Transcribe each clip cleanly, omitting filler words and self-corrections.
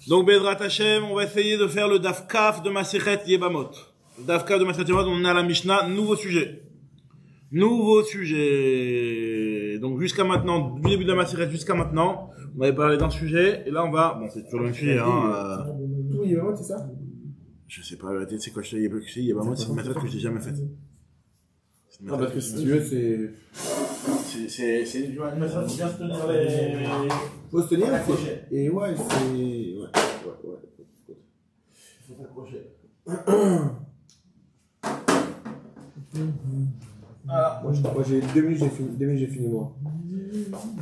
Donc, Bezrat Hashem, on va essayer de faire le Daf Kaf de Masechet Yebamot. Le Daf Kaf de Masechet Yebamot, on est à la Mishnah, nouveau sujet. Nouveau sujet. Donc, jusqu'à maintenant, du début de la Masechet jusqu'à maintenant, on avait parlé d'un sujet, et là, on va, bon, c'est toujours le même sujet, hein. Tout Yebamot, c'est ça? Je sais pas, la vérité, c'est quoi je sais Yebamot, c'est une méthode que je n'ai jamais faite. Non, parce que si tu veux, c'est une méthode qui vient se tenir les... faut se tenir, et ouais, c'est... Ouais. Il faut s'accrocher. Voilà. Moi, j'ai 2 minutes, j'ai fini, moi.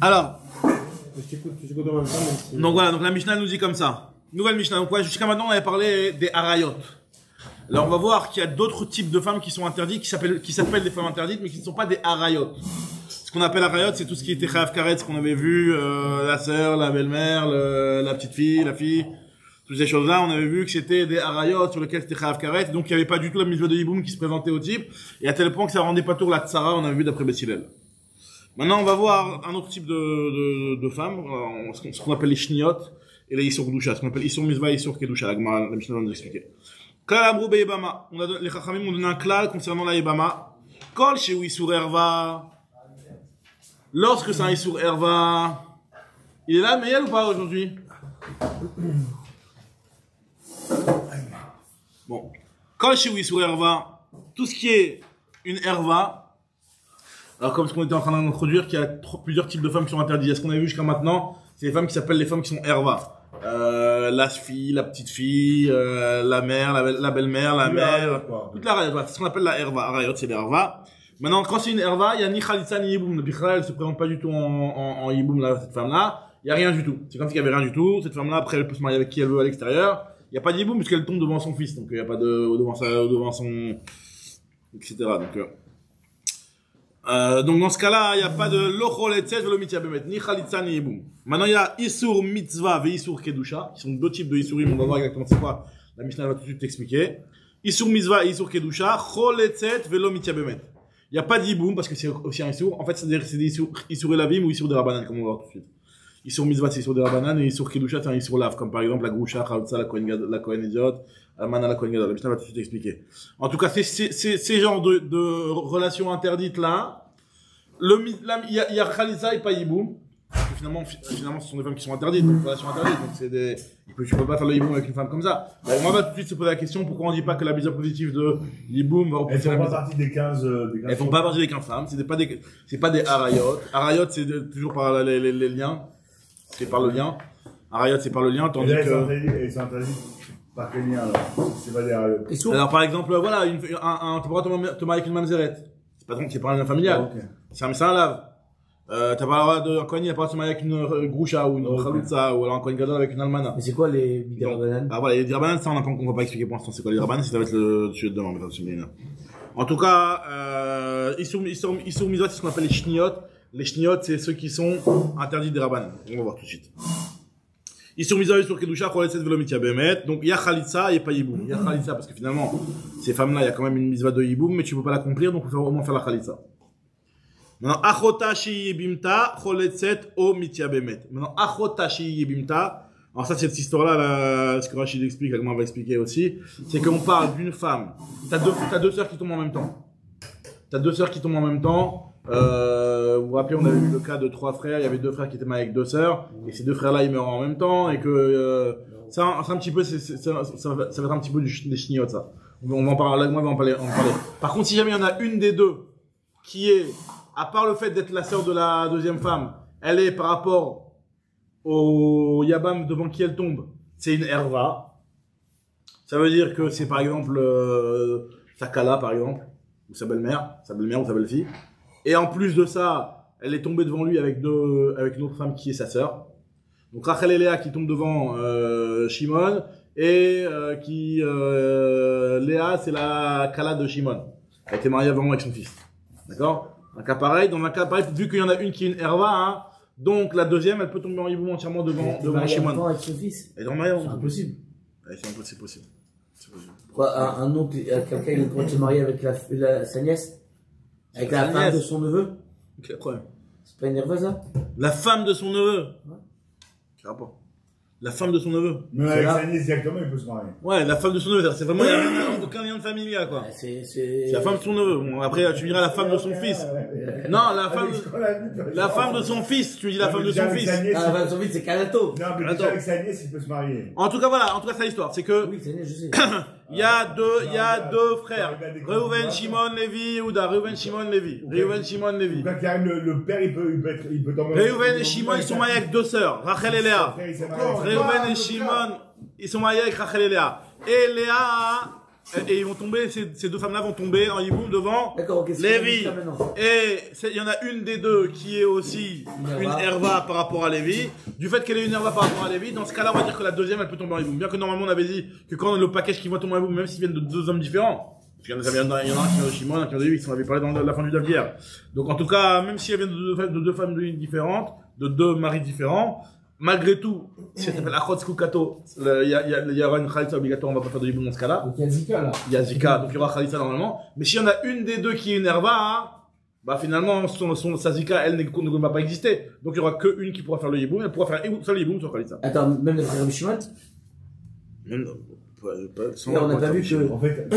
Alors. Je t'écoute en même temps. Donc voilà, donc la Mishnah nous dit comme ça. Nouvelle Mishnah. Donc ouais, jusqu'à maintenant, on avait parlé des harayot. Alors on va voir qu'il y a d'autres types de femmes qui sont interdites, qui s'appellent des femmes interdites, mais qui ne sont pas des harayot. Ce qu'on appelle harayot, c'est tout ce qui était chayav karet, ce qu'on avait vu, la sœur, la belle-mère, la petite fille, la fille, toutes ces choses-là, on avait vu que c'était des harayot sur lesquels c'était chayav karet, donc il n'y avait pas du tout la mitzvah de hiboum qui se présentait au type, et à tel point que ça rendait pas tour la tsara, on avait vu d'après Bessilel. Maintenant, on va voir un autre type de femmes, ce qu'on appelle les shniot et les isur kedusha, ce qu'on appelle isur mitzvah et isur kedusha, la Mishnah va nous expliquer. Kalamrou be'ebama. Les chachamim ont donné un klal concernant la ebama. Kol chez isur erva. Lorsque c'est un isur erva, il est là, Meïel, ou pas aujourd'hui? Bon. Kol chez isur erva. Tout ce qui est une erva. Alors, comme ce qu'on était en train d'introduire, qu'il y a plusieurs types de femmes qui sont interdites. Ce qu'on a vu jusqu'à maintenant, c'est les femmes qui s'appellent les femmes qui sont erva. La fille, la petite fille, la mère, la belle-mère, la mère, toute la rayot, c'est ce qu'on appelle la herva. Rayot, c'est l'herva. Maintenant, quand c'est une herva, il y a ni khalitsa ni yiboum. Le bichra, elle se présente pas du tout en yiboum, là, cette femme-là. Il y a rien du tout. C'est comme s'il y avait rien du tout. Cette femme-là, après, elle peut se marier avec qui elle veut à l'extérieur. Il y a pas de yiboum puisqu'elle tombe devant son fils. Donc, il y a pas devant son, etc. Donc dans ce cas-là, il n'y a pas de lochol etzet velo mityabemet, ni chalitza ni yiboum. Maintenant, il y a isur mitzvah ve isur kedusha, qui sont deux types de isurim, on va voir exactement c'est quoi. La Mishnah va tout de suite t'expliquer. Isur mitzvah et isur kedusha, chol etzet velo mityabemet. Il n'y a pas de yiboum parce que c'est aussi un isur. En fait, c'est des isur elavim ou isur de rabanan, comme on va voir tout de suite. Isur mitzvah, c'est isur de rabanan, et isur kedusha, c'est un isur lav, comme par exemple la grusha, chalutza, la kohen idiot, Amana la Kohen Gadol. La Mishnah va tout de suite expliquer. En tout cas, ces genres de relations interdites là, il y a Khalitza et pas Yiboum. Finalement, ce sont des femmes qui sont interdites, donc relations interdites. Donc tu peux pas faire le Yiboum avec une femme comme ça. Bon, on va tout de suite se poser la question, pourquoi on dit pas que la misère positive de Yiboum va repousser la misère? Elles font pas partie des 15 Elles font pas partie des 15 femmes. C'est pas des harayot. Harayot, c'est toujours par les liens. C'est par le lien. Harayot, c'est par le lien, tandis que... Elles sont interdites. Par quel lien, alors? C'est pas des harayot. Alors, par exemple, voilà, t'as pas le droit de te marier avec une mamzeret. C'est pas un lien familial. Okay. C'est un lave. T'as pas le droit un Kohen, il a pas le droit de se marier avec une grusha ou une chalutza, ou alors un Kohen Gadol avec une almana. Mais c'est quoi les dirabanan? Ah voilà, les dirabanan, ça on va pas expliquer pour l'instant c'est quoi les dirabanan, ça va être le sujet de demain, en tout cas, isur mitzvah, c'est ce qu'on appelle les shniot. Les shniot, c'est ceux qui sont interdits des rabanan. On va voir tout de suite. Isur mitzvah, isur kedusha, chol etzet velo mityabemet. Donc, il y a khalitza et pas yiboum. Il y a khalitza parce que finalement, ces femmes-là, il y a quand même une mitzvah de yiboum, mais tu peux pas l'accomplir, donc il faut au moins faire la khalitza. Maintenant, achota shi yibimta, chol etzet o mityabemet. Maintenant, achota shi yibimta. Alors ça, cette histoire-là, ce que Rachid explique, Agma va expliquer aussi, c'est qu'on parle d'une femme. T'as deux sœurs qui tombent en même temps. Vous vous rappelez, on avait vu le cas de 3 frères, il y avait 2 frères qui étaient mariés avec 2 sœurs, et ces 2 frères-là, ils meurent en même temps, et que, c'est un petit peu, ça va être un petit peu des chniotes, ça. On va en parler, moi, on va en parler. Par contre, si jamais il y en a une des deux, qui est, à part le fait d'être la sœur de la deuxième femme, elle est par rapport au Yabam devant qui elle tombe, c'est une Herva. Ça veut dire que c'est par exemple, sa Kala, par exemple, ou sa belle-mère ou sa belle-fille. Et en plus de ça, elle est tombée devant lui avec une autre femme qui est sa sœur. Donc Rachel et Léa qui tombent devant Shimon et Léa c'est la Kala de Shimon. Elle était mariée avant avec son fils. D'accord? Dans un cas pareil, vu qu'il y en a une qui est une Herva, hein, donc la deuxième elle peut tomber en yiboum entièrement devant Shimon. Avec son fils. Elle est mariée avant. C'est impossible. C'est possible. Quoi, un oncle, quelqu'un il a le droit de se marier avec sa nièce? Avec la femme de son neveu? Quel problème? C'est pas une nerveuse, ça? La femme de son neveu? Ouais. Quel rapport? La femme de son neveu. Mais avec sa nièce directement, il peut se marier. Ouais, la femme de son neveu, c'est vraiment, il n'y a aucun lien de famille, là, quoi. C'est la femme de son neveu. Bon, après, tu me diras la femme de son fils. Non, la femme de son fils, tu me dis la femme de son fils. Ah, la femme de son fils, c'est Calato. Non, mais déjà avec sa nièce, il peut se marier. En tout cas, voilà, c'est l'histoire. C'est que, Oui, c'est je sais. il y a deux frères. Reuven, Shimon, Lévi, Yehuda. Reuven, Shimon, Lévi. Reuven, Shimon, Lévi. Quand il arrive, le père, il peut tomber. Reuven et Shimon, ils sont mariés avec deux sœurs, Rachel et Léa. Reuven et Shimon, ils sont mariés avec Rachel et Léa. Et Léa, et ils vont tomber, ces deux femmes-là vont tomber en hiboum devant Lévi. Et il y en a une des deux qui est aussi une herva par rapport à Lévi. Du fait qu'elle est une herva par rapport à Lévi, dans ce cas-là, on va dire que la deuxième, elle peut tomber en hiboum. Bien que normalement, on avait dit que quand le package qui va tomber en hiboum, même s'ils viennent de deux hommes différents, parce qu'il y en a un qui vient de Shimon, un qui vient de Lévi, on avait parlé dans la fin du d'hier. Donc en tout cas, même si elles viennent de deux femmes différentes, de deux maris différents, malgré tout, si ça s'appelle Achot Skukato, il y aura une Khalitsa obligatoire, on va pas faire de hiboum dans ce cas-là. Donc il y a Zika là. Il y a Zika, donc il y aura Khalitsa normalement. Mais s'il y en a une des deux qui est une herva, hein, bah finalement, sa Zika, elle ne va pas exister. Donc il y aura que une qui pourra faire le hiboum, elle pourra faire soit le hiboum, soit Khalitsa. Attends, même le frère Shimon. Là, on n'a pas vu que, En fait,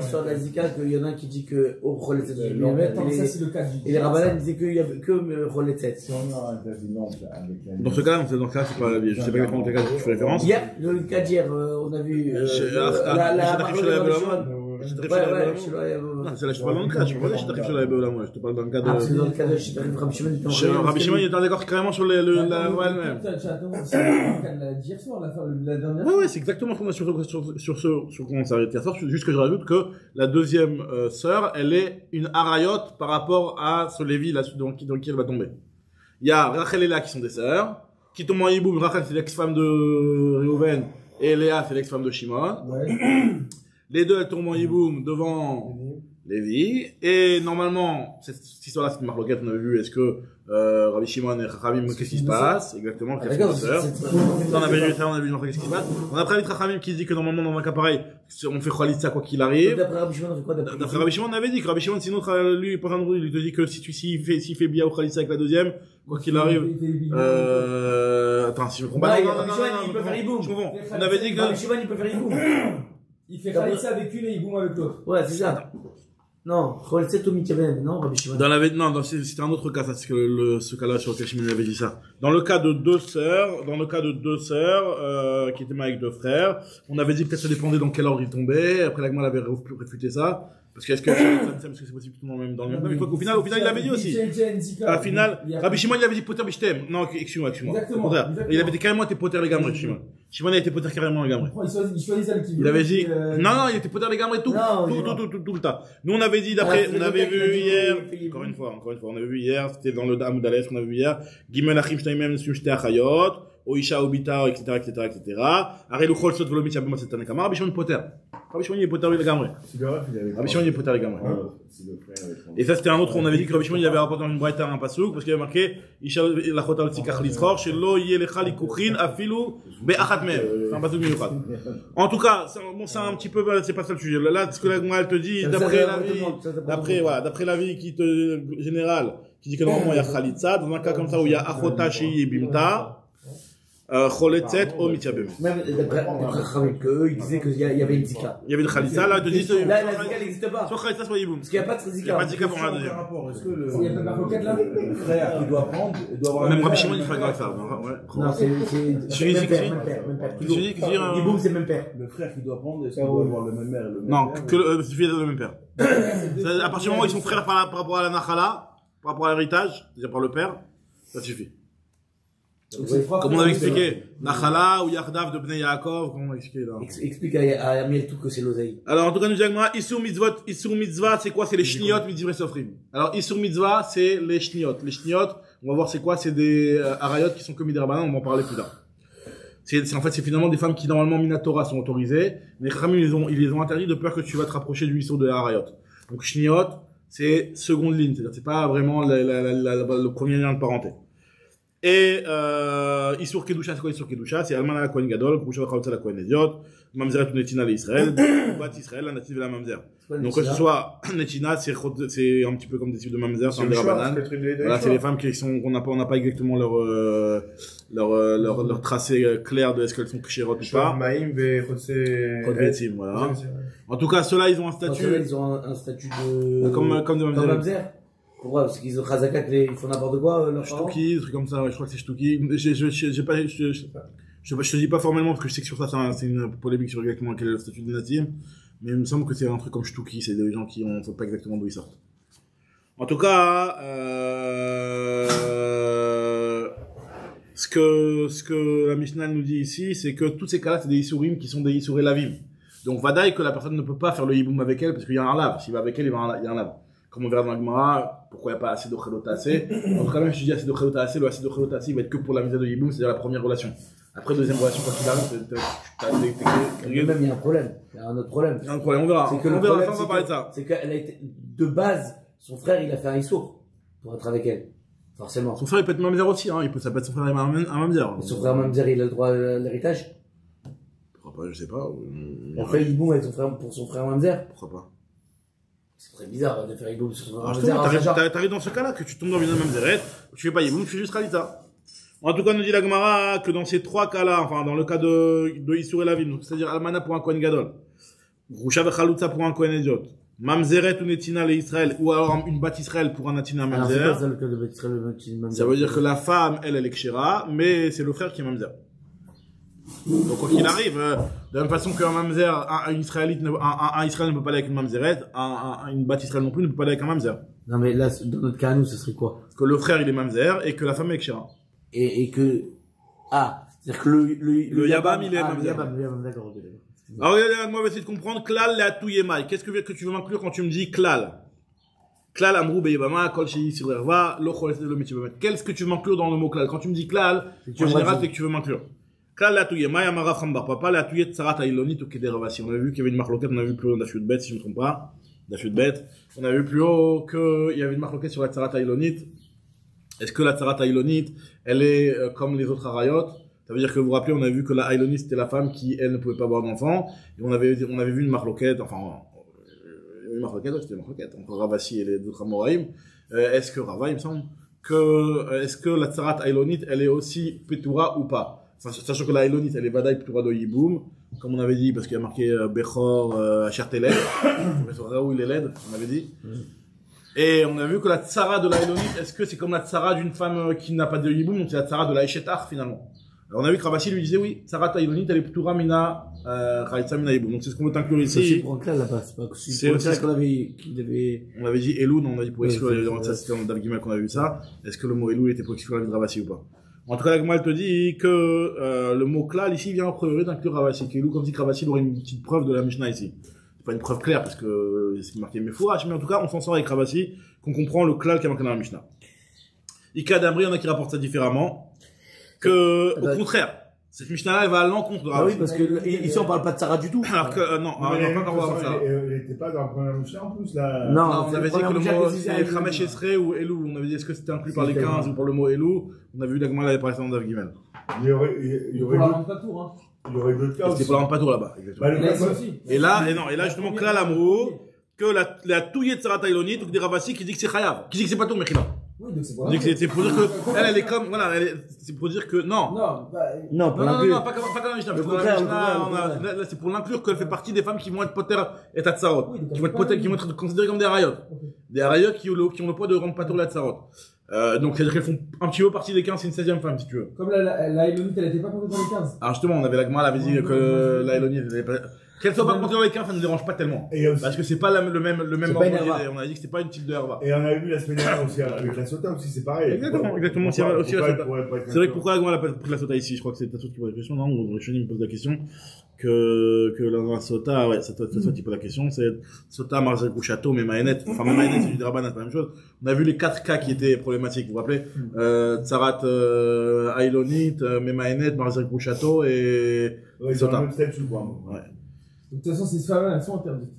sur la Zika, qu'il y en a un qui dit que au Roletzet, Mais attends, ça c'est le cas du. et les Rabbanan disaient qu'il y avait que Roletzet. si on a un quasiment avec la Dans ce cas-là, c'est pas la vie. Je sais pas exactement quel cas tu fais référence. Hier, le cas d'hier, on a vu, la marque de Shimon. Non, c'est là, je te parle dans le cas. Je te parle pas de la Béola, moi. Je te parle dans le cas de. Ah, parce que dans le cas de Rabbi Shimon, il était en Rabbi Shimon, il était en accord carrément sur la loi elle-même. C'est le cas de la d'hier soir, la dernière. Ouais, c'est exactement ce qu'on a sur comment on s'est arrêté hier soir. Juste que je rajoute que la deuxième sœur, elle est une harayot par rapport à ce Lévi là, dans qui elle va tomber. Il y a Rachel et Léa qui sont des sœurs, qui tombent en hiboum. Rachel, c'est l'ex-femme de Reuven, et Léa, c'est l'ex-femme de Shimon. Ouais. Les deux, elles tombent en hiboum devant Lévi. Et normalement, cette histoire-là, c'est une marloquette, on avait vu, est-ce que Rabbi Shimon et Rachamim, qu'est-ce qui se passe exactement, quelles sont les sœurs. On avait vu une fois qu'est-ce qui se passe. On a après Rachamim qui dit que normalement, dans un cas pareil, on fait Khalitsa quoi qu'il arrive. D'après Rabbi Shimon, on fait quoi D'après Rabbi Shimon, on avait dit que Rabbi Shimon, sinon, lui, il te dit que s'il fait Bia ou Khalitsa avec la deuxième, quoi qu'il arrive, attends, si je me trompe pas. Non, Rabbi Shimon, il peut faire hiboum. Je comprends. On avait dit que, Rabbi Shimon, il peut faire hiboum. Il fait Khalitsa avec une et il boum avec l'autre. Ouais, c'est ça. Non, Roletzet ou Mityaben, non, Rabbi Shimon. c'était un autre cas, ça, c'est que ce cas-là sur lequel Shimon avait dit ça. Dans le cas de deux sœurs, qui étaient mariées avec deux frères, on avait dit peut-être ça dépendait dans quel ordre ils tombaient. Après, l'Agma avait réfuté ça. Parce que est-ce que c'est possible tout dans le même temps? Mais il faut qu'au final, il l'avait dit aussi. Au final, Rabbi Shimon, il avait dit poter bishtem. Non, excuse-moi. Exactement. Il avait dit carrément, t'es poter les gamres, Shimon. Shimon a été poter carrément les gamres. Il choisit celle qui veut. Il avait dit, non, il était poter les gamres tout le temps. Nous, on avait dit d'après, on avait vu hier, encore une fois, on avait vu hier, c'était dans le Dam d'Alès qu'on avait vu hier, Gimel Achim Shtaimem Sum Shte Achayot, Oisha Obita, etc. Arelu Chol Sot Velo Mitzabim Setanekama, Rabbi Shimon poter. Rabbi Shimon, il est poter les gamres. Rabbi Shimon, il est poter les gamres. Et ça, c'était un autre, on avait dit que Rabbi Shimon, il avait rapporté dans une braïta un pasouk, parce qu'il avait marqué, Isha Lachota L'Tzikach Litzchor, Shelo Yeh Lecha Likuchin, Afilu, Be'achat Mehem. C'est un pasouk miuchad. En tout cas, c'est un petit peu, c'est pas ça le sujet. Là, ce que l'Agma, elle te dit, d'après l'avis général, qui dit que normalement, il y a Khalitsa, dans un cas comme ça où il y a Achota Shei Bimta, Choletzet au Mityabemet. Même d'après Khamim, qu'eux, ils disaient qu'il y avait une Zika. Il y avait une Khalitsa, là, ils te disent, Là, la Zika n'existe pas. soit Khalitsa, soit Yiboum. Parce qu'il n'y a pas de Il n'y Zika. a pas de Zika pour la deuxième. Est-ce que Il y a pas de marloquette là? le frère qui doit prendre, doit avoir Même Rabbi Shimon, il ferait grave ça. Ouais. Non, c'est même père. Yiboum, c'est même père. le frère qui doit prendre, est-ce qu'il doit avoir le même mère et le même Non, père? que suffit d'être le même père. À partir du moment où ils sont frères par rapport à la Nachala, par rapport à l'héritage, c'est-à-dire par le père, ça suffit. Comme on avait expliqué, Nachala ou Yachdav de Bnei Yaakov, comment on a expliqué là? Explique à Amiel tout que c'est l'oseille. Alors, en tout cas, nous disons, Isur Mitzvah, c'est quoi? C'est les Shniot Mitzvah Sofrim. Alors, Isur Mitzvah, c'est les Shniot. Les Shniot, on va voir c'est quoi? C'est des Arayot qui sont commis des Rabbanan, on va en parler plus tard. En fait, c'est finalement des femmes qui, normalement, Minatora sont autorisées, mais Khamim, ils les ont interdits de peur que tu vas te rapprocher du Isur de Arayot. Donc, Shniot, c'est seconde ligne, c'est-à-dire, c'est pas vraiment le premier lien de parenté. Et Isur Kedusha, c'est quoi Isur Kedusha? C'est Almana la Kohen Gadol, Grusha Vachalutza la Kohen Ediot, Mamzeret ou Netina l'Israël, Bat Israël, la native de la Mamzer. Donc que ce soit Netina, c'est un petit peu comme des types de Mamzer, c'est un des Rabbanan. Voilà, c'est les femmes qui sont, on n'a pas exactement leur tracé clair de est-ce qu'elles sont Kshirot ou pas. Maïm, Kodvetzim, voilà. En tout cas, ceux-là, ils ont un statut. Ils ont un statut de. Comme de Mamzer. Mamzer. Pourquoi? Parce qu'ils ont Chazakat, ils font n'importe quoi, leurs parents. Shtuki, des trucs comme ça, ouais, je crois que c'est Shtuki. Je te dis pas formellement parce que je sais que sur ça, c'est une polémique sur exactement quel est le statut des Natim. Mais il me semble que c'est un truc comme Shtuki, c'est des gens qui on sait pas exactement d'où ils sortent. En tout cas, ce que la Mishnah nous dit ici, c'est que tous ces cas-là, c'est des Isurim qui sont des Isuré Lavim. Donc, vadaï que la personne ne peut pas faire le Yiboum avec elle parce qu'il y a un lave. S'il va avec elle, il y a un lave. Comme on verra dans la Gemara, pourquoi il n'y a pas assez de Chelota assez. En tout cas, même si je dis assez de Chelota assez, le assez de Chelota assez, il va être que pour la mise de Yiboum, c'est-à-dire la première relation. Après, deuxième relation, quand il arrive, Même, il y a un problème. Il y a un autre problème. Il y a un problème, on verra. C'est que on le verra, problème, on va parler de ça. c'est qu'elle a été, de base, son frère, il a fait un issour pour être avec elle. Forcément. Son frère, il peut être Mamzer aussi, hein. Ça peut être son frère et un Mamzer. Son frère Mamzer, il a le droit à l'héritage. Pourquoi pas, je sais pas. On fait Yiboum avec son frère, pour son frère Mamzer. Pourquoi pas? C'est très bizarre de faire Yiboum sur son frère Alors, Mamzer. t'arrives dans ce cas-là, que tu tombes dans une Mamzeret, tu fais pas Yiboum, tu fais juste Khalita. En tout cas, nous dit la Gemara que dans ces trois cas-là, enfin, dans le cas de Issour et Lavim, c'est-à-dire Almana pour un Kohen Gadol, Grusha Vechalutza pour un Kohen Ediot, Mamzeret ou Netina l'Israël, ou alors une Bat Israël pour un Natina Mamzer. Ça veut dire que la femme, elle est Kshira, mais c'est le frère qui est Mamzer. Donc, quoi qu'il arrive, de la même façon qu'un Mamzer, un Israélite, un Israël ne peut pas aller avec une Mamzeret, une Bat Israël non plus ne peut pas aller avec un Mamzer. Non, mais là, dans notre cas, nous, ce serait quoi? Que le frère, il est Mamzer, et que la femme est Kshira. Et que, c'est-à-dire que le Yabam, il est Mamzer. Le Yabam, d'accord, ok, d'accord. Alors, regarde, moi, je vais essayer de comprendre. Klal, la Touyemai. Qu'est-ce que tu veux m'inclure quand tu me dis Klal? Klal, Amrou, Beyabama, Kol, Shei, Sirverva, Lochol, le métier. Qu'est-ce que tu veux m'inclure dans le mot Klal? Quand tu me dis Klal, en général, c'est que tu veux m'inclure. Klal, la Touyemai, Amara, Khambar, Papa, la Touyet, Sarat, Ailonit, ou Kederavasi. On a vu qu'il y avait une marloquette, on a vu plus haut d'Afut Bet, si je ne me trompe pas. D'Afut Bet. On a vu plus haut qu'il y avait une marloquette sur la Sarat, Ailonit. Est-ce que la Tsarat Ailonit, elle est comme les autres Arayot? Ça veut dire que vous vous rappelez, on a vu que la Ailonit, c'était la femme qui, elle, ne pouvait pas avoir d'enfant. Et on avait vu une marloquette, enfin, une marloquette, c'était une marloquette, entre Ravasi et les autres Amoraïm. Est-ce que Rava, il me semble, est-ce que la Tsarat Ailonit, elle est aussi Petura ou pas? Enfin, sachant que la Ailonit, elle est Vadaï Petura do Yiboum, comme on avait dit, parce qu'il y a marqué Bechor, Asherteled. Où il est LED, on avait dit. Et on a vu que la tsara de la Elonite, est-ce que c'est comme la tsara d'une femme qui n'a pas de yiboum, donc c'est la tsara de la Eshetar finalement. Alors on a vu que Ravasi lui disait oui, tsara ta Elonite, elle est Ptura mina, Khaïtsa mina yiboum. Donc c'est ce qu'on veut inclure ici. C'est pour un clal là-bas, c'est pas c'est pour ça qu'on avait, On avait dit Elou, non, on a dit pour exclure, ça c'était dans Dav Gimel qu'on a vu ça. Est-ce que le mot Elou était pour exclure la vie de Ravasi ou pas? En tout cas, la Gemara te dit que, le mot klal ici vient en priori d'inclure Ravasi, qu'Elou, comme si Ravasi aurait une petite preuve de la Mishnah ici. Pas une preuve claire parce que c'est marqué Mefourash, mais en tout cas on s'en sort avec Ravasi, qu'on comprend le klal qui est marqué dans la Mishnah. Ika d'Amri, il y en a qui rapportent ça différemment, au contraire, cette Mishnah-là elle va à l'encontre de Ravasi. Ah oui, parce que ici on parle pas de Sarah du tout. Alors que non, on va pas voir ça. Elle était pas dans la première Mishnah en plus là. Non, on avait dit que le mot c'est Khamesh Esrei ou Elou, on avait dit est-ce que c'était inclus par les 15 ou pour le mot Elou, on a vu la Gemara avait parlé ça dans Dav Gimel. Il y aurait d'autres cas aussi. C'était pour la rendre pas tour là-bas, exactement. Et là, justement, Klal Amrou, que la touillée de Sarah Taïlonite, ou des Ravasi qui dit que c'est Chayav, qui dit que c'est pas tour, Mechila. Oui, donc c'est pour C'est pour dire que, elle est comme, voilà, c'est pour dire que, non. Non, pas comme la Mishnah. Là, c'est pour l'inclure qu'elle fait partie des femmes qui vont être poter et tatsarot. Qui vont être considérées comme des Arayot. Des Arayot qui ont le poids de rendre pas tour la tatsarot. Donc, c'est-à-dire qu'elles font un petit peu partie des 15, c'est une 16e femme, si tu veux. Comme la Elonite, elle était pas comptée dans les 15. Alors, justement, on avait la Gemara, elle avait dit que la Elonite, elle avait pas, qu'elle soit pas comptée dans les 15, ça ne dérange pas tellement. Parce que c'est pas le même ordre. On a dit que c'était pas une type de herba. Et on avait vu la semaine dernière aussi, avec la Sota aussi, c'est pareil. Exactement. C'est vrai que pourquoi la Gemara n'a pas pris la Sota ici? Je crois que c'est Tassot qui pose la question, non? Ou Rishoni me pose la question. Que la Sota, ouais, Tassot qui pose la question, c'est Sota, Marzel ou Château, mais Maïnet. Enfin, Maïnet, c'est du Draban, c'est la même chose. On a vu les 4 cas qui étaient problématiques, vous vous rappelez? Tsarat, Ailonit, Memaenet, Marzel ou Château et Sota. Même statut, quoi. Ouais. De toute façon, ces femmes-là, elles sont interdites.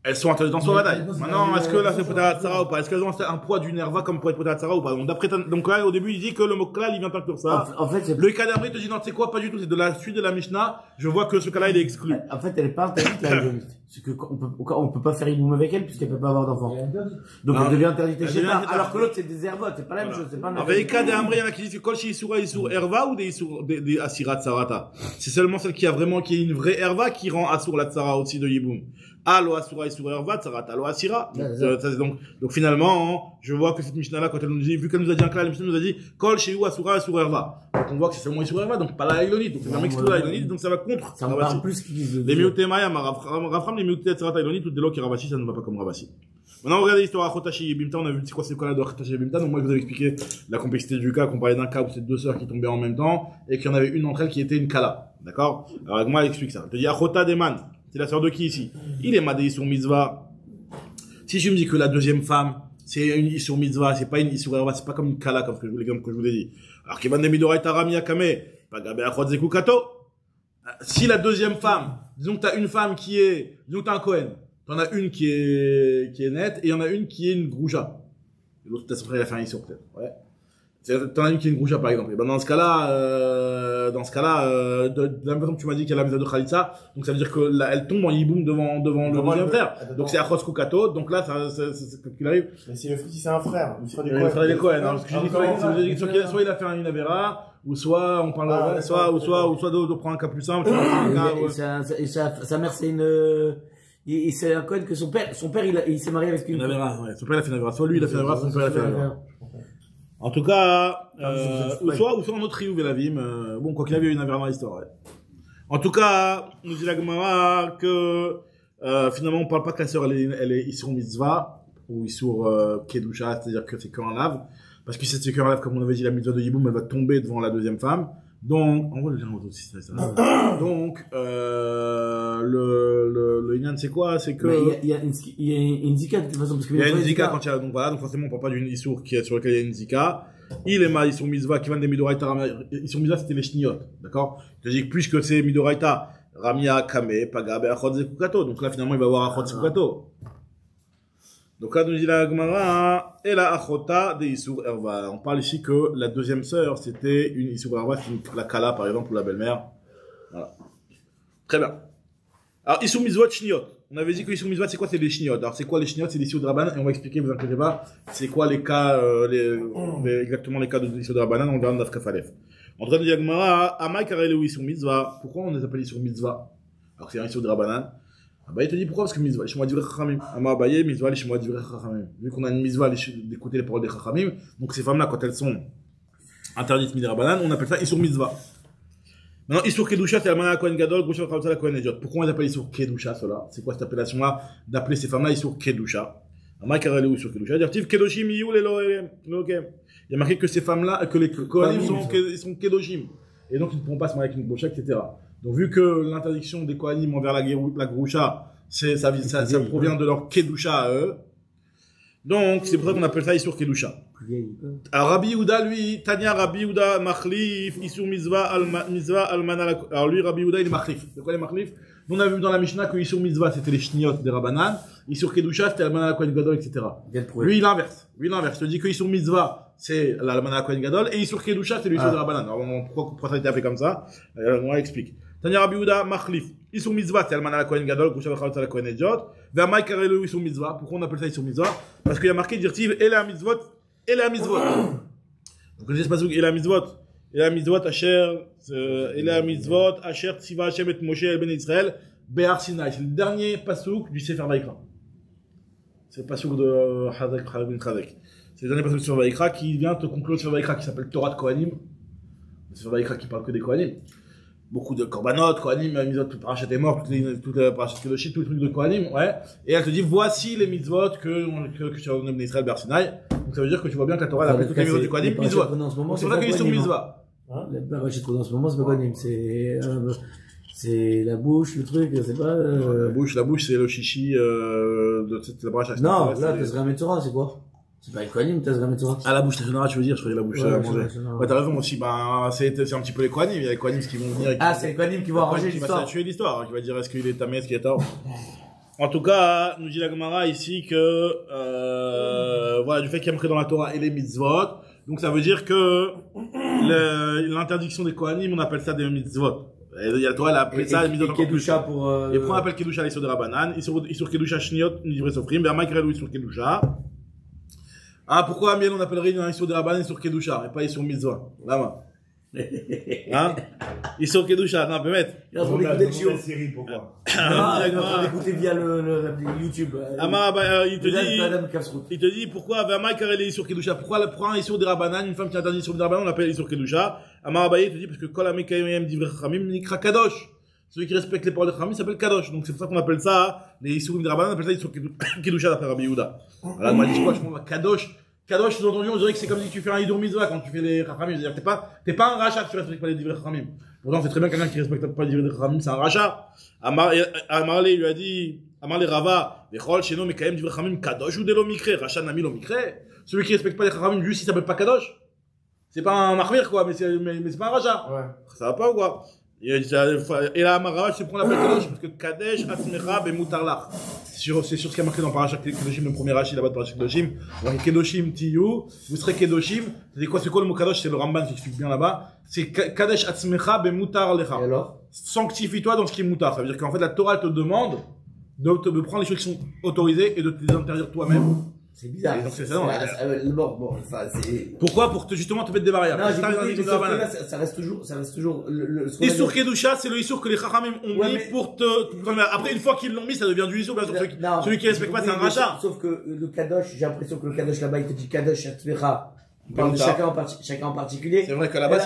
Elles sont interdites en Soradai. Maintenant, est-ce que là c'est Potat Hatzara ou pas? Est-ce qu'elles ont un poids d'une herva comme pour être Potat Hatzara ou pas? Donc là, au début, il dit que le Moklal, il vient inclure ça. En fait, Le Ikadamri te dit non, tu sais quoi, pas du tout, c'est de la suite de la Mishnah. Je vois que ce cas-là, il est exclu. en fait, elle est pas interdite, la Yéboumite. C'est que on peut pas faire Yiboum avec elle puisqu'elle peut pas avoir d'enfant. Donc Non. elle devient interdite Elle chez devient elle. interdite. Alors que l'autre, c'est des hervotes, c'est pas la même chose, c'est pas un Avec Ikadamri, il y en a qui disent que Kol Isura Isur Herva ou des Asirat Sarata. C'est seulement celle qui a vraiment, qui est une vraie Herva qui rend Asur la Tsara aussi de Yiboum. Alo Asura Isur Herva, Tsarata, Alo Asira. Donc finalement, je vois que cette Mishnah-là, quand elle nous dit, vu qu'elle nous a dit un cas, la Mishnah nous a dit Kol Sheu Asura Isur Herva. Donc on voit que c'est seulement Isur Herva, donc pas la Ilonite. Donc c'est un exclu la Ilonite, donc ça va contre. Ça me parle plus qu'ils disent. Les Miouté Maya, Rafram, les Miouté Tsarata Ilonite, tout de l'eau qui Ravasi, ça ne va pas comme Ravasi. Maintenant, regardez l'histoire à Chotashi Yebimta, on a vu c'est quoi c'est quoi la de Chotashi Yebimta, donc moi je vous avais expliqué la complexité du cas, qu'on parlait d'un cas où c'est deux sœurs qui tombaient en même temps, et qu'il y en avait une d'entre elles qui était une Kala. D'accord? Alors avec moi, elle explique ça. Elle te dit, Achota Deman, c'est la sœur de qui ici? Il est Madei sur Mitzvah. Si tu me dis que la deuxième femme, c'est une Isur Mitzvah, c'est pas une Isur Erva, c'est pas comme une Kala, comme l'exemple que je vous ai dit. Alors qu'il va Nemidorai Tarami Akame, Pagabe Achot Zeku Kato. Si la deuxième femme, disons que t'as une femme qui est, disons que t'as un Cohen. T'en as une qui est nette, et il y en a une qui est une grouja. L'autre, peut-être, après, il a fait un issur, peut-être. Ouais. T'en as une qui est une grouja, par exemple. Et ben, dans ce cas-là, de la même façon que tu m'as dit qu'il y a la maison de Khalitsa, donc ça veut dire que là, elle tombe en yiboum devant le deuxième frère. Donc c'est Achos Kukato, donc là, c'est qu'il arrive. Mais si c'est un frère, il sera du Il ferait des Cohen, hein, parce que j'ai dit que soit il a fait une Avera, ou soit on parle, soit de prendre un cas plus simple, Et sa mère, c'est une, c'est un Cohen que son père, il s'est marié avec une. Une Avera, ouais. Son père il a fait une Avera. Soit lui il a fait une Avera, son père il a fait une Avera. En tout cas, ou soit un autre Riyou Velavim, bon, quoi qu'il avait une Avera dans l'histoire, ouais. En tout cas, nous dit la Gemara que, finalement, on parle pas que la sœur, elle est Isur Mitzvah, ou Isur Kedusha, c'est-à-dire que c'est qu'un lave. Parce que si c'est qu'un lave, comme on avait dit, la Mitzvah de Yiboum, elle va tomber devant la deuxième femme. Donc, on va le dire aussi, ça. Donc, le Inyan, c'est quoi? C'est que. Il y a une zika, de toute façon, parce que. Il y a une zika quand il y a, donc voilà, donc forcément, on parle pas d'une Issour sur laquelle il y a une zika. Il est mal, Issour Mitzvah, qui vient des Midoraita Ramia. Issour Mitzvah, c'était les Shniot. D'accord? Je te dis que puisque c'est Midoraita, Ramia, Kame, Pagabe, Achot Zekukato. Donc là, finalement, il va avoir Achot Zekukato. Donc là, nous dit la Gemara, et la Achota des Issour Erva. On parle ici que la deuxième sœur, c'était une Issour Erva, c'est la Kala, par exemple, ou la belle-mère. Voilà. Très bien. Alors, Issour Mitzvot, Shniot. On avait dit que Issour Mitzvot, c'est quoi? C'est les Shniot. Alors, c'est quoi les Shniot? C'est les Issour de Rabbanan, et on va expliquer, vous inquiétez pas, c'est quoi les cas, exactement les cas de Issour de Rabbanan, on verra dans Daf Kafalef. En train de dire Gemara, Amai Karele ou Issour Mitzvah. Pourquoi on les appelle Issour Mitzvah? Alors que c'est un Issour de Rabbanan. Ah bah il te dit pourquoi? Parce que Mitzvah, les Shema Divrei Chachamim. Ama Abaye, Mitzvah, les Shema Divrei Chachamim. Vu qu'on a une Mitzvah, d'écouter les paroles des Chachamim, donc ces femmes-là, quand elles sont interdites Midei Rabbanan, on appelle ça Issour Mitzvah. Maintenant, Issour Kedusha, c'est Almana Kohen Gadol, Grusha Khalsa la Kohen Ejot. Pourquoi on les appelle Issour Kedusha, cela? C'est quoi cette appellation-là d'appeler ces femmes-là Issour Kedusha? Ama Karele ou Issour Kedusha. Dirtiv Kedoshim Yiyul Elohem. Il y a marqué que ces femmes-là, que les Kohanim sont Kedoshim. Et donc, ils ne pourront pas se marier avec une Grusha, etc. Donc, vu que l'interdiction des Kohanim envers la Grusha, ça provient de leur Kedusha à eux. Donc, c'est pour ça qu'on appelle ça Issour Kedusha. Alors, Rabbi Yehuda, lui, Tania Rabbi Yehuda, Machlif, Issour Mitzvah, Almana, alors lui, Rabbi Yehuda, il est Machlif. C'est quoi les Machlif? On a vu dans la Mishnah que Issour Mitzvah, c'était les Shniot des Rabbanan, Issour Kedusha, c'était Almana Kohen Gadol, etc. Lui, il inverse. Je te dis que Issour Mitzvah, c'est l'Almana Kohen Gadol, et Issour Kedusha, c'est l'Issour des Rabbanan. Alors, pourquoi ça a été fait comme ça? On explique. Tania Rabbi Yehuda, Machlif. Issour Mitzvah, c'est Almana Kohen Gadol, Grusha Khalsa la Kohen Ejot. Ve'amai Karelu Issour Mitzvah. Pourquoi on appelle ça Issour Mitzvah? Parce qu'il y a marqué Dirtiv, et la Mitzvot, et la Mitzvot. Donc, je sais pas et la Mitzvot. Et la Mitzvot, Asher, et la Mitzvot, Asher, Tziva, Hashem et Moshe, El Ben Israël, Be'ar Sinai. C'est le dernier pasouk du Sefer Vayikra. C'est le pasouk de Chazek Ben Chazek. C'est le dernier pasouk du Sefer Vayikra qui vient te conclure le Sefer Vayikra qui s'appelle Torah de Kohanim. Le Sefer Vayikra qui parle que des Kohanim. Beaucoup de Korbanot, Kohanim, Mitzvot, toute Parashat est mort, toute la Parashat Kedoshim, tous les trucs de Kohanim, ouais. Et elle te dit, voici les Mitzvot que tu as donné Ben Israël Be'ar Sinai. Donc ça veut dire que tu vois bien que la Torah, elle appelle toutes les Mitzvot du Kohanim, Mitzvot. C'est pour ça qu'ils sont Mitzvah. La parachute en ce moment, c'est pas Kohanim, c'est la bouche, le truc, c'est pas, La bouche, c'est le chichi, de cette parashat. Non, là, Tezra Metzora, c'est quoi? C'est pas Kohanim, Tezra Metzora. Ah, la bouche Tezra, tu veux dire, je croyais la bouche à manger. Ouais, t'as raison aussi, c'est un petit peu les Kohanim, il y a les Kohanim qui vont venir. Ah, c'est les Kohanim qui vont arranger l'histoire. Qui va tuer l'histoire, qui va dire est-ce qu'il est tamé, est-ce qu'il est tort. En tout cas, nous dit la Gemara ici que, voilà, du fait qu'il y a marqué dans la Torah et les mitzvot, donc ça veut dire que l'interdiction des Kohanim, on appelle ça des mitzvot. Et il y a la Torah, elle a appelé ça les mitzvot encore plus. Kedusha pour, Et pourquoi on appelle Kedusha l'Issur de Rabbanan?Issur Kedusha Shniot, Nivre Sofrim, Berma Kirelou Issur Kedusha. Ah, pourquoi Amiel on appellerait un Issur de Rabbanan Issur Kedusha, et pas Issur Mitzvah? Là-bas. Hein? Issur Kedusha, non, peut mettre. Il est en train d'écouter le chiot. série, pourquoi? Ah, il est en train d'écouter via le YouTube. Amar, il te Madame dit, Kasrout. il te dit pourquoi Berma Kirelou Issur Kedusha? Pourquoi prend un Issur de Rabbanan, une femme qui interdit Issur de Rabbanan, on l'appelle Issur Kedusha? Amar Abaye te dit parce que Kol Amekayem Divrei Chachamim Nikra Kadosh. Celui qui respecte les paroles de Chachamim s'appelle Kadosh. Donc c'est pour ça qu'on appelle ça, les Issurim de Rabbanan, on appelle ça Issur Kedusha d'après Rabbi Yehuda. Voilà, moi, je dis quoi, je pense Kadosh. Kadosh, sous-entendu, on dirait que c'est comme si tu fais un Hidur Mitzvah quand tu fais les Chachamim. C'est-à-dire que t'es pas un rachat, tu respectes pas les divrei Chachamim. Pourtant, c'est très bien quelqu'un qui respecte pas les divrei Chachamim, c'est un rachat. Amarle lui a dit, Amarle Rava, Vechol, Sheno, Mekayem, divrei Chachamim, Kadosh ou Delo Mikre, Rachat Nami Lo Mikre. Celui qui respecte pas les Chachamim, juste, il s'appelle pas Kadosh. C'est pas un marmir, quoi, mais c'est pas un rachat. Ouais. Ça va pas ou quoi? Et là, Amarava, c'est pour l'appel Kadosh, parce que Kadesh, Atzmecha, Bemutarlach. C'est sur ce qui a marqué dans Parashat Kedoshim, le premier Rashi là-bas de Parashat Kedoshim. Kedoshim Tiyu, vous serez Kedoshim. C'est quoi le mot Kadosh? C'est le Ramban qui explique bien là-bas. C'est Kadesh Atzmecha, Bemutarlecha. Et alors? Sanctifie-toi dans ce qui est mutar. Ça veut dire qu'en fait, la Torah te demande de prendre les choses qui sont autorisées et de te les interdire toi-même. C'est bizarre. Et donc, c'est ça, non, bon, ça, c'est. Pourquoi? Pour justement te mettre des barrières. Non, j'ai compris, mais sauf que là, ça reste toujours Et sur Kedusha, c'est le Issour que les Chachamim ont mis pour te. Après, une fois qu'ils l'ont mis, ça devient du Issour, bien sûr. Celui qui respecte pas, c'est un rachat. Sauf que le Kadosh, j'ai l'impression que le Kadosh là-bas, il te dit Kadosh Atzmecha. Il parle de chacun en particulier. C'est vrai que là-bas,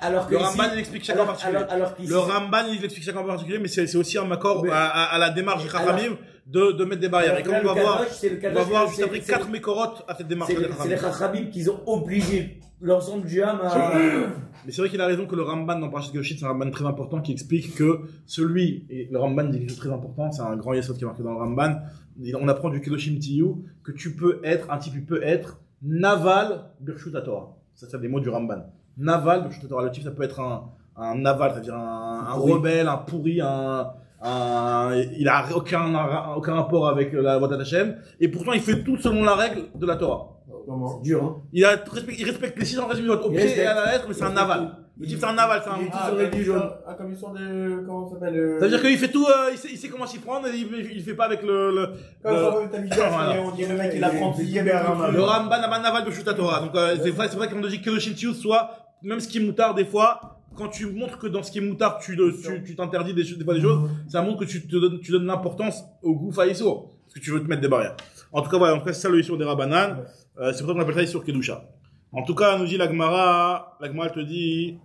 alors que le Ramban, il explique chacun en particulier. Le Ramban, il explique chacun en particulier, mais c'est aussi un accord à la démarche des Chachamim de mettre des barrières. Et comme on va voir juste après 4 mécorotes à cette démarche. C'est les Chachamim qui ont obligé l'ensemble du Ham à. Mais c'est vrai qu'il a raison que le Ramban dans Parashat Kedoshim, c'est un Ramban très important qui explique que et le Ramban dit quelque chose de très important, c'est un grand yesod qui est marqué dans le Ramban. On apprend du Kedoshim Tiyu que un type peut être Naval Birshut Torah. Ça, c'est des mots du Ramban. Naval Birshut Torah. Le type, ça peut être un naval, c'est-à-dire un rebelle, un pourri, il a aucun rapport avec la voie d'Hachem. Et pourtant, il fait tout selon la règle de la Torah. C'est dur, hein. Il respecte les 613 minutes au pied et à la lettre, mais c'est un naval. Le type, c'est un naval, c'est un. Comme ils sont de, comment ça s'appelle, Ça veut dire qu'il fait tout, il sait comment s'y prendre, et il fait pas avec Quand on dit le mec, il apprend le Ramban Naval de Shuta Torah. Donc, c'est vrai qu'on dit que le Kedoshim soit, même ce qui est moutard, des fois, quand tu montres que dans ce qui est moutard, tu t'interdis des choses, ça montre que tu donnes l'importance au goût faïssour. Parce que tu veux te mettre des barrières. En tout cas, voilà, c'est ça le Issour des Rabbanan. C'est pour ça qu'on appelle ça Issour Kedusha. En tout cas, nous dit la Gemara elle te dit,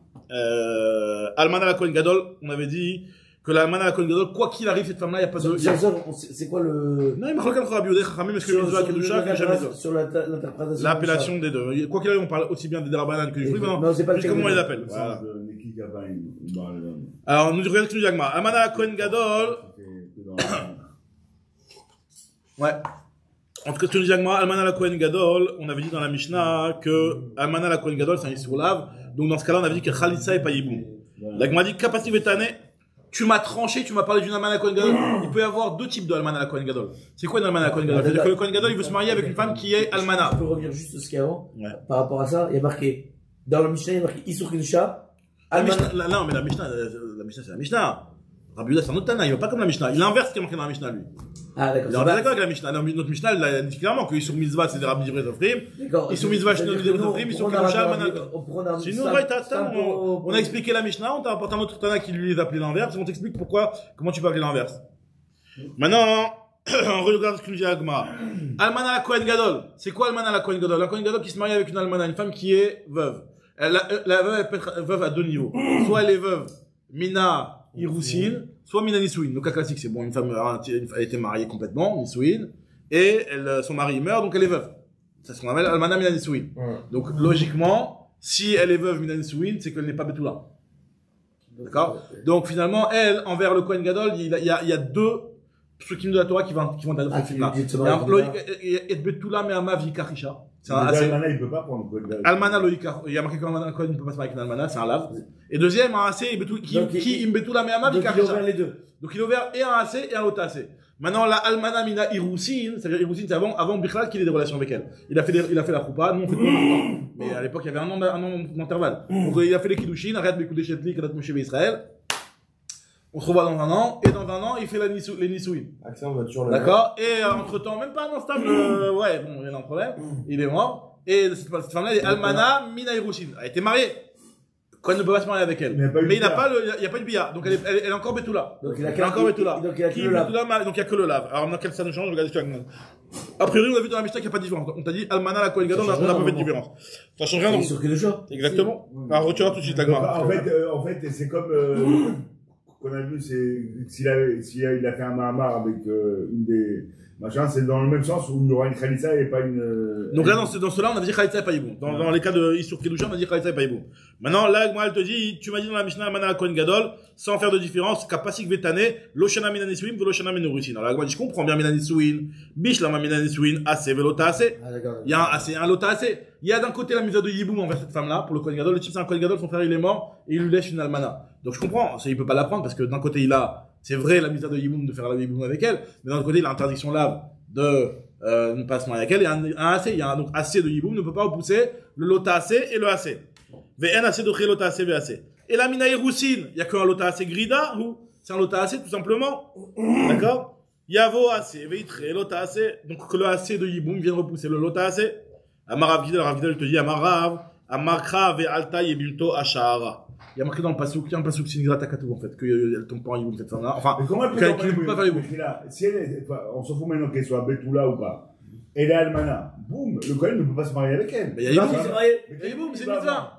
Almana la Kohen Gadol, on avait dit que la Almana la Kohen Gadol, quoi qu'il arrive, cette femme-là, il n'y a pas de. C'est quoi le. Non, il m'a regardé Rabbi Yehuda Chachamim, est-ce que le Mitzvah Kedusha, que jamais ça. Sur l'interprétation. L'appellation des deux. Quoi qu'il arrive, on parle aussi bien des Rabbanan que du fruit, non, c'est pas juste comment on les appelle. Voilà. Alors, nous regardons ce que nous dit la Gemara. Almana la Kohen Gadol. Ouais. En tout cas, ce que nous dit la Gemara, Almana la Kohen Gadol, on avait dit dans la Mishnah que Almana la Kohen Gadol, c'est un Issour lave. Donc, dans ce cas-là, on avait dit que Khalitsa et pas Yiboum. La Gemara dit, Kapati Vetane, tu m'as tranché, tu m'as parlé d'une Almana la Kohen Gadol. Il peut y avoir deux types de Almana la Kohen Gadol. C'est quoi une Almana la Kohen Gadol? C'est-à-dire que le Kohen Gadol, il veut se marier avec une femme qui est Almana. Je peux revenir juste ce qu'il y a avant. Par rapport à ça, il y a marqué, dans la Mishnah, il y a marqué Issour Kedusha. Non, mais la Mishnah, c'est la Mishnah. Rabbi Yehuda, c'est un autre Tana, il va pas comme la Mishnah. Il inverse ce qui est marqué dans la Mishnah, lui. Ah, d'accord. Il est d'accord avec la Mishnah. Notre Mishnah, elle a dit clairement que Issour Mitzvah, c'est des Rabbi Divrei Zofrim. Issour Mitzvah, c'est des Rabbi Divrei Zofrim. Issour Kedusha, Almana. Sinon, on a expliqué la Mishnah, on t'a apporté un autre Tana qui lui les appelait l'inverse, et on t'explique comment tu peux appeler l'inverse. Maintenant, on regarde ce que nous dit la Gemara. Almana la Kohen Gadol. C'est quoi Almana la Kohen Gadol? La Kohen Gadol qui se marie avec une Almana, une femme qui est veuve. La veuve, elle peut être veuve à deux niveaux. Soit elle est veuve, Mina, Iroussine, soit Mina Nisouin. Le cas classique, c'est bon, une femme a été mariée complètement, Nisouin, et son mari meurt, donc elle est veuve. C'est ce qu'on appelle Almana Mina Nisouin. Donc, logiquement, si elle est veuve Mina Nisouin, c'est qu'elle n'est pas Betula. D'accord? Donc, finalement, elle, envers le Kohen Gadol, il y a deux psukim de la Torah qui vont être fait là. Il y a Betula mais Amav Yikarisha. Almana, il peut pas prendre Kohen Gadol. Almana Loïka, il y a marqué qu'Almana Kohen ne peut pas se marier avec une Almana, c'est un lave. Et deuxième, un AC, qui Imbetula Meama Vikarisha. Il a ouvert les deux. Donc il a ouvert et un AC et un autre AC. Maintenant, la Almana Mina Irousin, c'est-à-dire Irousin, c'est avant Bichlal qu'il ait des relations avec elle. Il a fait la Choupa, nous on fait tout maintenant. Mais à l'époque, il y avait un an d'intervalle. Donc, il a fait les Kiddushin, arrête Bekoudé Chetli, Kadat Moshe Israël. On se revoit dans un an, et dans un an, il fait les Nisouin. Accent, on va toujours le D'accord? Et entre temps, même pas instable, ouais, bon, il y a un problème. Il est mort. Et cette femme-là, elle est Almana Mina Irousin. Elle a été mariée. Quand il ne peut pas se marier avec elle. Mais il n'y a pas de bia. Donc elle est encore Betula. Donc il a encore Betula. Donc il y a que le lave. Donc il n'y a que le lave. Alors, dans quel ça nous change? Regardez ce qu'il y a. A priori, on a vu dans la Mishnah qu'il n'y a pas de différence. On t'a dit Almana la Kohen Gadol, on n'a pas fait de différence. Ça change rien. C'est sur que le choix. Exactement. Alors, tu vois tout de suite la gloire. En fait, c'est comme qu'on a vu, c'est s'il a fait un mahamar avec une des machins, c'est dans le même sens où il y aura une khalitsa et pas une. Donc là, dans cela, on a dit khalitsa et pas yiboum. Dans les cas de Issour Kedusha, on a dit khalitsa et pas yiboum. Maintenant, là, moi, elle te dit, tu m'as dit dans la Mishnah, Almana Kohen Gadol, sans faire de différence, kapasik vetane, loshana minanisuin, veloshana minurusin. Alors là, moi, je comprends bien minanisuin, bishlama minanisuin, assez, velota assez. Ah, d'accord. Il y a un assez, un lota assez. Il y a d'un côté la mise de yiboum envers cette femme-là, pour le Kohen Gadol. Le type, c'est un Kohen Gadol, son frère, il est mort, et il lui laisse une almana. Donc je comprends, il peut pas la prendre parce que d'un côté, il a, c'est vrai, la mise de yiboum de faire la yiboum avec elle, mais d'un autre côté, il a interdiction lave de ne pas se marier avec elle, et un AC, il y a donc AC de Yiboum, ne peut pas repousser le lota AC et le AC. VN AC de lota AC, VAC. Et la mina Iroussine, il y a qu'un lota AC grida, ou c'est un lota AC tout simplement. D'accord? Yavo AC, Veitre, lota AC, donc que le AC de Yiboum vienne repousser le lota AC. Amarav Gidel, te dit Amarav, Amakra ve Alta Yebimto Ashara. Il y a marqué dans le passouk, il y a un passouk Sinigra Takatou en fait, qu'elle tombe pas en Yiboum cette femme-là. Enfin, mais comment elle peut pas faire Yiboum? Si elle est, on s'en fout maintenant qu'elle soit Betula ou pas. Elle est Almana. Boum, le Kohen ne peut pas se marier avec elle. Mais il y a Yiboum, c'est marié. Yiboum, c'est une mitzvah.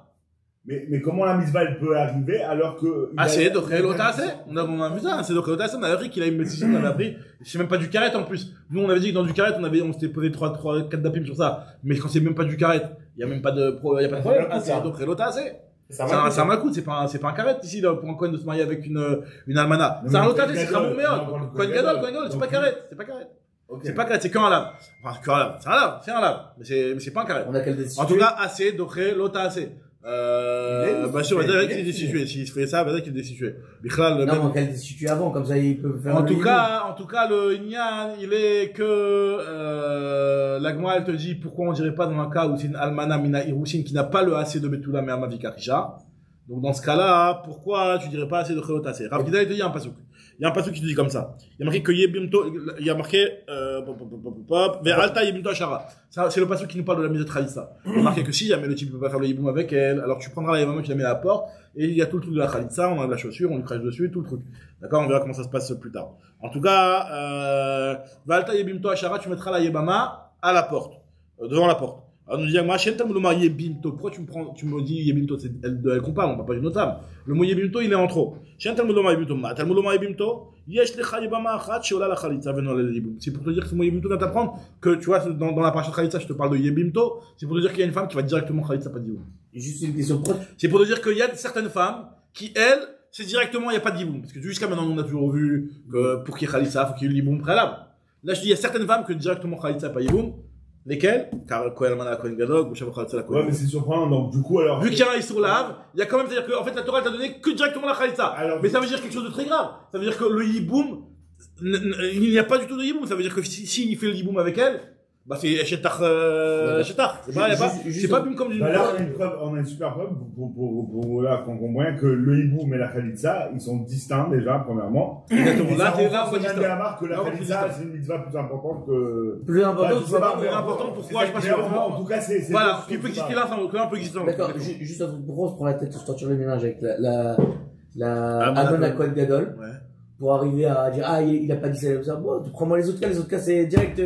Mais comment la mitzvah elle peut arriver alors que. Ah, c'est d'Oché Lota AC. On a vu ça, c'est d'Oché Lota AC. On avait appris qu'il a une médecine, on avait appris. C'est même pas du carré en plus. Nous, on avait dit que dans du carré, on s'était posé 4 dapim sur ça. Mais quand c'est même pas du carré, il y a même pas de problème. C'est d'Oché Lota AC. C'est un malcoute, c'est pas un carré ici, là, pour un Kohen de se marier avec une almana. C'est un Lota AC, c'est Ramon Méod. Kohen Gadol, c'est pas carré. C'est pas carré. C'est pas carré, c'est qu'un lave. Enfin, qu'un lave. C'est un lave. Mais c'est pas un carré. On a quel décision? En tout cas, AC, d'Oché Lota AC. Bah sûr, Vadek il est destitué. S'il se fait ça, Vadek il est destitué. Bichlal, non, mais qu'elle est destituée avant, comme ça il peut faire. En tout cas, le Inyan, il est que l'Agma, elle te dit pourquoi on dirait pas dans un cas où c'est une Almana Mina Irousin qui n'a pas le AC de Betula mais Amavika Risha. Donc dans ce cas-là, pourquoi tu dirais pas assez de Chelot AC? Rav Gidal, il te dit il y a un passouk. Il y a un passouk qui te dit comme ça. Il y a marqué que Yebimto, il y a marqué vers Alta Yebimto Ashara. C'est le passouk qui nous parle de la mise de Khalitsa. Il y a marqué que si jamais le type peut pas faire le Yiboum avec elle, alors tu prendras la Yavama, tu la mets à la porte, et il y a tout le truc de la Khalitsa, on a de la chaussure, on lui crache dessus, tout le truc. D'accord? On verra comment ça se passe plus tard. En tout cas, Alta Yebimto Ashara, tu mettras la Yebama à la porte, devant la porte. Alors nous disons, moi, Yebimto, pourquoi tu me dis Yebimto, c'est elle qu'on parle, on parle pas d'une autre femme. Le mot Yebimto, il est en trop. C'est pour te dire que ce mot Yebimto vient t'apprendre que, tu vois, dans la parasha Khalitsa, je te parle de Yebimto, c'est pour te dire qu'il y a une femme qui va directement Khalitsa, pas de Yiboum. Juste une question proche. C'est pour te dire qu'il y a certaines femmes qui, elles, c'est directement, il n'y a pas de Yiboum. Parce que jusqu'à maintenant, on a toujours vu que pour qu'il y ait Khalitsa, faut qu'il y ait le Yiboum préalable. Là, je dis, il y a certaines femmes que directement Khalitsa, pas Yiboum. Lesquels? Car Kohen Almana Kohen Gadol, ou Shabbat Khalitsa la Kohen. Ouais, mais c'est surprenant, donc du coup alors. Vu qu'il y a un Issour Lave, il y a quand même, c'est-à-dire que, en fait, la Torah t'a donné que directement la Khalitsa. Mais ça veut dire quelque chose de très grave. Ça veut dire que le Yiboum, il n'y a pas du tout de Yiboum. Ça veut dire que s'il fait le Yiboum avec elle, bah c'est Shetar. C'est pas Bim comme du. Bah là, on a une super preuve pour là, qu'on comprend que le Yiboum et la Khalitsa, ils sont distincts déjà, premièrement. Exactement. Là, on voit bien la marque que la Khalitsa, c'est une mitzvah plus importante que. Plus importante, plus important, pourquoi je passe en tout cas, c'est. Voilà, qui peut exister là, ça peut exister. D'accord, juste un truc, pourquoi on se prend la tête sur le ménage avec la Almana Kohen Gadol? Pour arriver à dire, ah, il a pas dit ça comme ça. Bon, prends-moi les autres cas, c'est direct,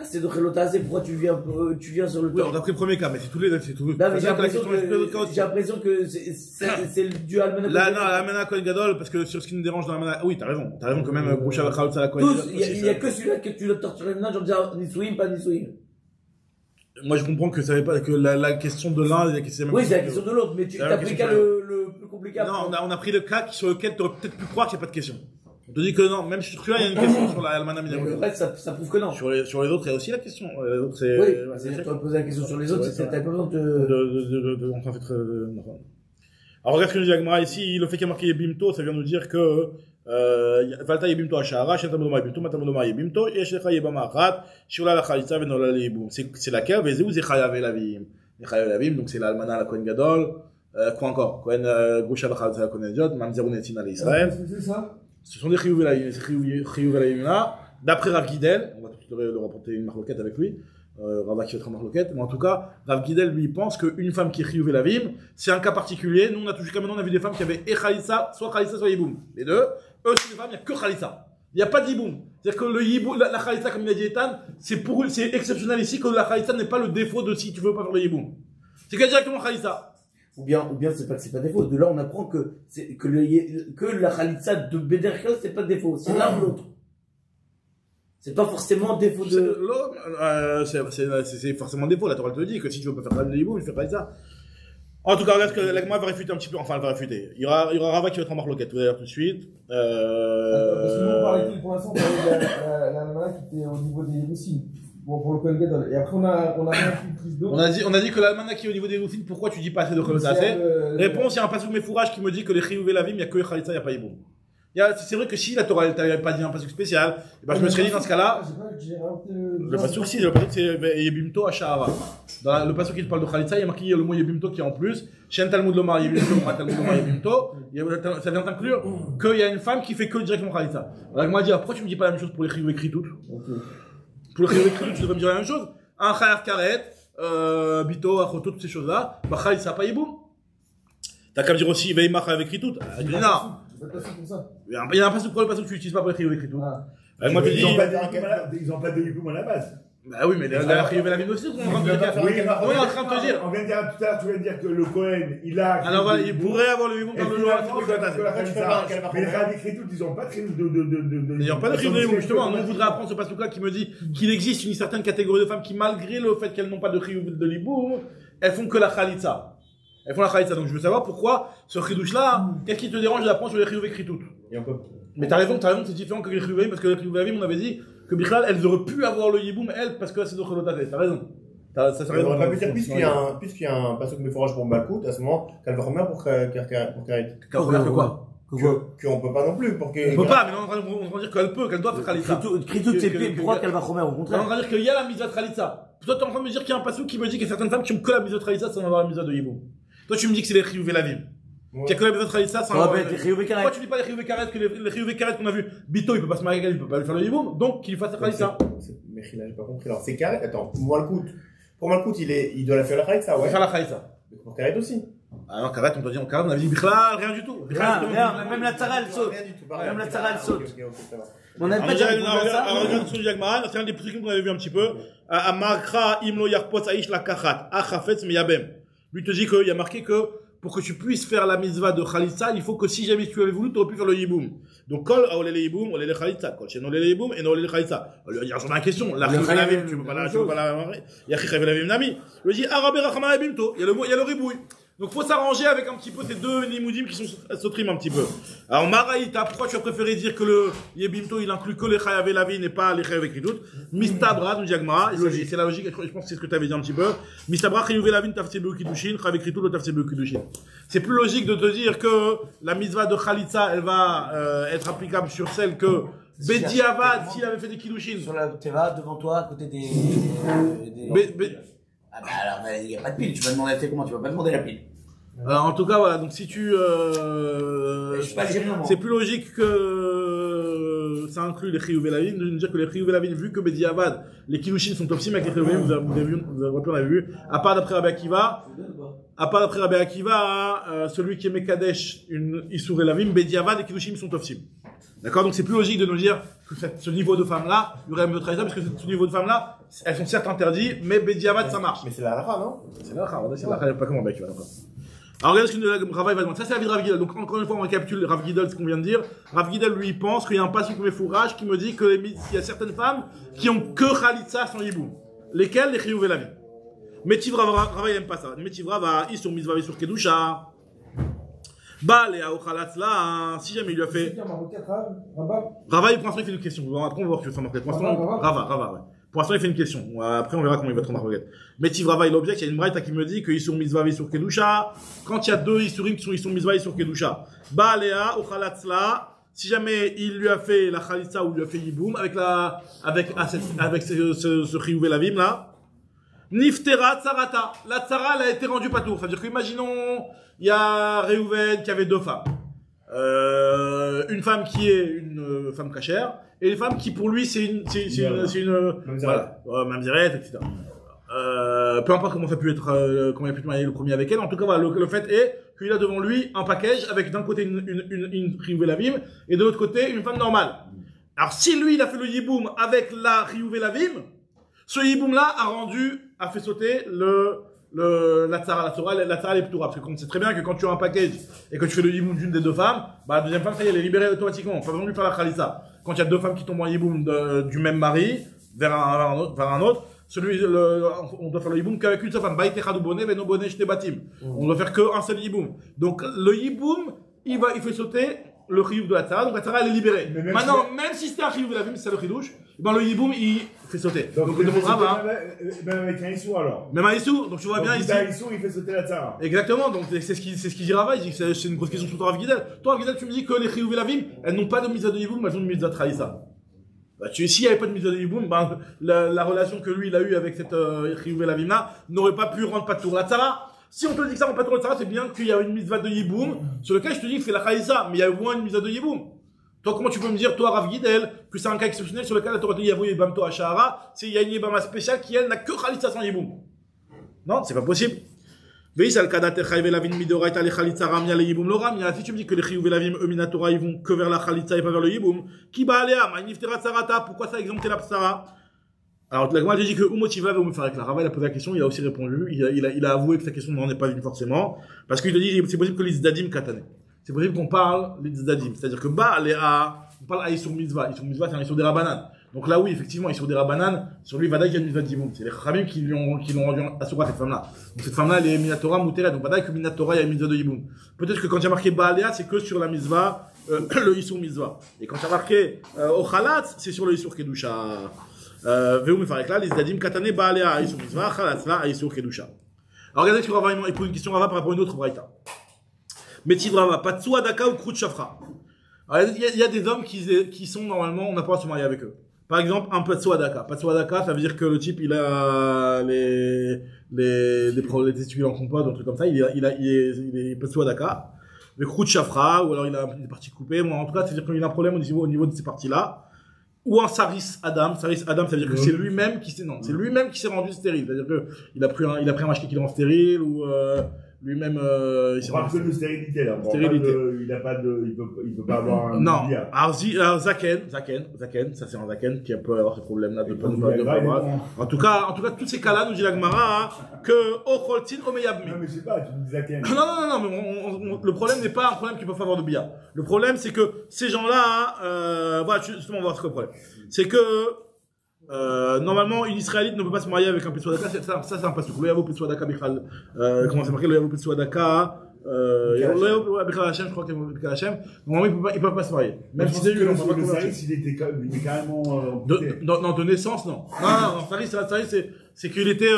c'est de Chelot AC, pourquoi tu viens sur le Oui, on a pris le premier cas, mais c'est tous les, c'est tout. Non, mais j'ai l'impression que c'est le duo Almana. Là, non, Almana Kohen Gadol, parce que sur ce qui nous dérange dans Almana, oui, t'as raison quand même, Groucha va Khalotza la Kohen Gadol. Il y a que celui-là que tu dois torturer le ménage en disant, Nisouim, pas Nisouim. Moi, je comprends que ça n'est pas, que la question de l'un, oui, c'est la question de l'autre, mais tu t'as pris le cas le plus compliqué. Non, on a pris le cas sur lequel tu aurais peut-être pu croire qu'il n'y a pas de question. On te dit que non, même sur celui-là, il y a une question sur la Almana Mina. En fait, ça prouve que non. Sur les autres, il y a aussi la question. Les autres, c'est. Oui, c'est-à-dire que tu as posé la question sur les autres, t'as pas besoin de. En fait, Alors regarde ce que nous dit Agmara ici, le fait qu'il y a marqué Yebimto, ça vient nous dire que Valta Yebimto Ashara, Shentam Doma Yebimto, Matam Doma Yebimto, Yeshlecha Yebama Achat, Shula la Khalitsa Venola Yebum. C'est laquelle? Vezeu Zechayav Elavim. Zechayav Elavim, donc c'est l'Almana, la Kohen Gadol, quoi encore? Kohen Gusha la Khalitsa, la Kohen Ediot, Mamzerun Etina à Israël. C'est ça? Ce sont des Chiyuv Elavim, ces Chiyuv Elavim là, d'après Rav Gidel, on va tout le rapporter une marloquette avec lui. Rava qui va être en marloquette, mais en tout cas, Rav Gidel lui pense qu'une femme qui est Chiyuv Elavim, c'est un cas particulier. Nous, on a jusqu'à maintenant, on a vu des femmes qui avaient et Khalitsa, soit Yiboum. Les deux, eux, c'est des femmes, il n'y a que Khalitsa. Il n'y a pas de Yiboum. C'est-à-dire que le Yiboum, la Khalitsa, comme il a dit Ethan, c'est exceptionnel ici que la Khalitsa n'est pas le défaut de si tu veux pas faire le Yiboum. C'est que directement Khalitsa. Ou bien c'est pas défaut. De là, on apprend que la Khalitsa de Bederkel, c'est pas défaut. C'est l'un ou l'autre. C'est pas forcément défaut de. C'est forcément défaut. La Torah te dit que si tu veux pas faire le Yiboum, tu fais pas ça. En tout cas, regarde que l'Agma va réfuter un petit peu. Enfin, elle va réfuter. Il y aura Rava qui va être en marloquette. Vous allez voir tout de suite. Parce que nous, on parlait pour l'instant, on parlait de la nana qui était au niveau des Roussines. Bon, pour le Kohen Gadol. Et après, on a une prise d'eau. On a dit que l'Almana qui est au niveau des Roussines, pourquoi tu dis pas assez de Kholot assez? Réponse, il y a un passage Mefourage qui me dit que les Chiyuv Elavim, il n'y a que Khalitsa, il n'y a pas Yiboum. C'est vrai que si la Torah t'avait pas dit un passage spécial, je me serais dit dans ce cas-là, le passage aussi, le passage c'est Yebimto Ashara. Dans le passage qui te parle de Khalitsa, il y a marqué le mot Yebimto qui est en plus. Shen Talmud Lomar Yebimto, Talmud Lomar Yebimto. Ça vient d'inclure qu'il y a une femme qui fait que directement Khalitsa. Alors moi, je dis, pourquoi tu me dis pas la même chose pour les Chiyuv écrits toutes? Pour les Chiyuv écrits toutes, tu devrais me dire la même chose. Un Chayav Karet, Bito, Achoto, toutes ces choses-là, bah Khalitsa pas Yiboum. T'as qu'à me dire aussi, Veimach Chayav écrit toutes. Il y a un passage pour le passage que tu n'utilises pas pour les Chiyuv écrits toutes. Moi, je dis, ils ont pas de Yiboum à la base. Bah oui, mais la Chiyuv Elavim aussi, on est en train de te dire. On vient de dire tout à l'heure, tu viens de dire que le Kohen, il a. Alors voilà, il pourrait avoir le Yiboum dans le Loa. Mais les Chayav écrits toutes, ils n'ont pas de Chiyuv de. Ils n'ont pas de Chiyuv de Yiboum, justement. Nous, on voudrait apprendre ce passage-là qui me dit qu'il existe une certaine catégorie de femmes qui, malgré le fait qu'elles n'ont pas de Chiyuv de Yiboum, elles font que la Khalitsa. Elles font la Khalitsa. Donc je veux savoir pourquoi ce Chidouche-là, qu'est-ce qui te dérange d'apprendre sur les Chiyuv écrits toutes? Mais t'as raison, c'est différent que les Chiyuv Elavim, parce que les Chiyuv Elavim, on avait dit que Bichlal, elles auraient pu avoir le Yiboum, elles, parce que c'est d'autres lotatés. T'as raison. Ça serait on aurait pu dire, puisqu'il y a un passage de forage pour Malkout, à ce moment, qu'elle va remettre pour Karit. Quoi? Qu'on peut pas non plus, pour que. On peut pas, mais on va dire qu'elle peut, qu'elle doit faire Khalitsa. Kritout, c'est pire, pourquoi qu'elle va remettre, au contraire? On va dire qu'il y a la mitzvah de Khalitsa. Toi, t'es en train de me dire qu'il y a un passage qui me dit qu'il y a certaines femmes qui ont que la mitzvah de Khalitsa sans avoir la mitzvah de Yiboum. Toi, tu me dis que c'est les Chiyuv Elavim. Qu'il y a que la mitzvah de Khalitsa sans avoir. Pourquoi tu dis pas les Chiyuv Karet, que les Chiyuv Karet qu'on a vu, Bito, il peut pas se marier avec elle, il peut pas lui faire le Yiboum, donc qu'il fasse la Khalitsa. Mais j'ai pas compris. Alors, c'est Karet, attends, Malkout. Pour Malkout, il doit la faire la Khalitsa, ouais. Il va faire la Khalitsa. Mais pour Karet aussi. Ah non, Karet, on doit dire en Karet, on a dit Bichlal, rien du tout. Rien, même la Tzara, elle saute. Même la Tzara, elle saute. On n'a pas déjà répondu à ça. Alors, regarde sur Yagmaran, c'est un des trucs qu'on avait vu un petit peu. Amakra, Imlo, Yarpot, Aish, la Kachat, Achafetz, Miyabem. Lui te dit qu'il y a marqué que pour que tu puisses faire la mitzvah de Khalitsa, il faut que si jamais tu avais voulu, tu aurais pu faire le Yiboum. Donc, Kol, Aolele Yiboum, Olele Khalitsa. Kol, Shen Olele Yiboum, et Olele Khalitsa. On lui a dit, j'en ai la question. La Chiyuv Elavim, tu peux pas la, Yachi Chiyuv Elavim Nami. Il lui dit, Arabé Rachama Ebimto. Il y a le ribouille. Donc, faut s'arranger avec un petit peu ces deux Nimoudim qui s'oppriment un petit peu. Alors, Maraïta, pourquoi tu as préféré dire que le Yebimto, il inclut que les Chayav Elavim et pas les Chayav Ekridut? Mistabra, nous dit Agmara, c'est la logique, je pense que c'est ce que tu avais dit un petit peu. Mistabra, Chayav Elavim, Tafsir Beukidushin, Chayav Ekridut, le Tafsir Beukidushin. C'est plus logique de te dire que la mitzvah de Khalitsa, elle va être applicable sur celle que Bediavad, s'il avait fait des Kiddushin. Sur la Teva, devant toi, à côté des... Ah bah alors, il n'y a pas de pile, tu vas demander à tes comment, tu vas pas demander la pile. En tout cas, voilà, donc si tu... c'est plus logique que ça inclut les Chiyuv Elavim, de nous dire que les Chiyuv Elavim, vu que Bediavad, les Kiddushin sont topsim avec les Chiyuv Elavim, on avait vu, à part d'après Rabbi Akiva, celui qui est Mekadesh, une Issour Elavim, Bediavad et Kiddushin sont topsim. D'accord? Donc c'est plus logique de nous dire que ce niveau de femmes-là, il y aurait un autre parce que ce niveau de femmes-là, elles sont certes interdites, mais Bediavad, ça marche. Mais c'est la halakha, non? C'est la halakha, c'est la halakha, pas comment Akiva, d'accord. Alors regardez ce que Rava va demander. Ça c'est l'avis de Rav Gidel. Donc encore une fois on récapitule Rav Gidel ce qu'on vient de dire. Rav Gidel lui pense qu'il y a un passage comme fourrage qui me dit qu'il y a certaines femmes qui ont que Khalitsa sans Yiboum. Lesquelles? Les Chiyuv Elavim. Metivra, Rava il aime pas ça. Metivra va sur Mizvah sur Kedusha. Bah les Aochalatla, si jamais il lui a fait. Rava il prend un truc, il fait une question. Après on va voir que tu fais Rava, ouais. Pour l'instant, il fait une question. Après, on verra comment il va te rendre la requête. Mais Tivrava, il objecte, il y a une braïta qui me dit que Isur Mitzvah et Isur Kedusha, quand il y a deux Isurim qui sont Isur Mitzvah et Isur Kedusha, Baalea, Ochalatzla, si jamais il lui a fait la Khalitsa ou lui a fait Yiboum, avec ce Chiyuv Lavim là, Niftera Tsarata. La Tsara, elle a été rendue patour. C'est-à-dire que, imaginons, il y a Réhouven qui avait deux femmes. Une femme qui est une femme cachère, et une femme qui, pour lui, c'est une voilà, mamzeret, etc. Peu importe comment ça a pu être, comment il a pu être marié le premier avec elle. En tout cas, voilà, le fait est qu'il a devant lui un package avec d'un côté une Chiyuv Lavim, et de l'autre côté, une femme normale. Alors, si lui, il a fait le Yiboum avec la Chiyuv Lavim, ce Yiboum là a fait sauter la Tsara, la Tsara est Ptoura. Parce qu'on sait très bien que quand tu as un package et que tu fais le Yiboum d'une des deux femmes, bah, la deuxième femme, ça y est, elle est libérée automatiquement. Pas besoin de lui faire la Khalissa. Quand il y a deux femmes qui tombent en Yiboum du même mari, vers un autre, on doit faire le Yiboum qu'avec une seule femme. Baïtechadou bonnet, veno bonnet, j'te batim. On doit faire qu'un seul Yiboum. Donc, le Yiboum, il fait sauter le Chiyuv de la Tsara, donc la Tsara elle est libérée. Maintenant, même si c'était un Chiyuv de la Vim, c'est le Chidouche, ben le Yiboum il fait sauter. Donc il demandera même avec un Issou alors. Même un Issou, donc tu vois bien ici. Un Issou il fait sauter la Tsara. Exactement, donc c'est ce qu'il dit Rava, il dit que c'est une grosse question sur Rav Gidel. Toi Rav Gidel tu me dis que les Chiyuv de la Vim, elles n'ont pas de mitzvah de Yiboum, elles ont une mitzvah de Traïsa. Bah, s'il n'y avait pas de mitzvah de Yiboum, ben, la relation que lui il a eue avec cette Chiyuv de la Vim là n'aurait pas pu rendre pas de tour. La Tsara, si on te dit que ça rend pas de tour la Tsara, c'est bien qu'il y a une mitzvah de Yiboum, sur lequel je te dis que c'est la Khaïsa, mais il y a au moins une mitzvah de Yiboum. Toi, comment tu peux me dire, toi, Rav Gidel, que c'est un cas exceptionnel sur lequel la Torah te dit Yavou Yibamto Ashahara, c'est il y a une Yibama spéciale qui, elle, n'a que Khalitsa sans Yiboum. Non, c'est pas possible. Si tu me dis que les Chiyuv Lavim, eux, Minatora, ils vont que vers la Khalitsa et pas vers le Yiboum, qui ba alea, ma niftera tsarata, pourquoi ça a exempté la Psara? Alors, la Gemara dit que Umotiva va me faire avec la Rava, il a posé la question, il a aussi répondu, il a avoué que sa question n'en est pas une forcément, parce qu'il a dit, c'est possible que les Zdadim katane. C'est possible qu'on parle les Zdadim. C'est-à-dire que on parle à Isur Mitzvah. Isur Mitzvah, c'est un Isur des Rabbanan. Donc là, oui, effectivement, Isur des Rabbanan, sur lui, Vadaï, il y a une Mitzvah de Yiboum. C'est les Khamim qui l'ont rendu Asura, cette femme-là. Donc cette femme-là, elle est Minatora, Mouteret. Donc Vadaï, que Minatora, il y a une Mitzvah de Yiboum. Peut-être que quand il y a marqué Baalea, c'est que sur la Mitzvah, le Isur Mitzvah. Et quand il y a marqué Ochalatz, c'est sur le Isur Kedusha. Veum Farekla, les Zdadim, Katane, Baalea, Isur Mitzvah, Chalatz, là, Isur Kedusha. Alors regardez ce que Rava, il pose une question Rava par rapport à une autre Braïta. Metivrava, Patsu Adaka ou Krout Shafra. Alors, il y a des hommes qui sont normalement, on n'a pas à se marier avec eux. Par exemple, un Patsu Adaka. Patsu Adaka, ça veut dire que le type, il a les testicules en compote, un truc comme ça, il est Patsu Adaka. Le Krout Shafra, ou alors il a des parties coupées. Bon, en tout cas, c'est-à-dire qu'il a un problème au niveau de ces parties-là. Ou un Saris Adam. Saris Adam, ça veut dire que c'est lui-même qui s'est rendu stérile. C'est-à-dire que il a pris un machki qui le rend stérile, ou, lui-même, il s'est rendu que de stérilité, là. Stérilité. Il peut pas avoir un. Non. Alors, Zaken, ça c'est un Zaken qui peut avoir ce problème-là de pas avoir. En tout cas, tous ces cas-là, nous dit la Gemara, que Ocholtin Omeyabmi. Non, mais je sais pas, tu me dis Zaken. Non, mais le problème n'est pas un problème qui peut avoir de bia. Le problème, c'est que ces gens-là, voilà, justement, on va voir ce que le problème. C'est que, normalement, une Israélite ne peut pas se marier avec un Petsu Adaka, ça c'est un pasuk. Le Yavo Petsu Adaka Bichal, comment c'est marqué, le Yavo Petsu Adaka, Bichal Hashem, je crois que c'est Bichal Hashem. Normalement, ils peuvent pas se marier. Même si c'est lui, on va pas convertir. Il était carrément, de naissance, non. Non, Saris, c'est qu'il était,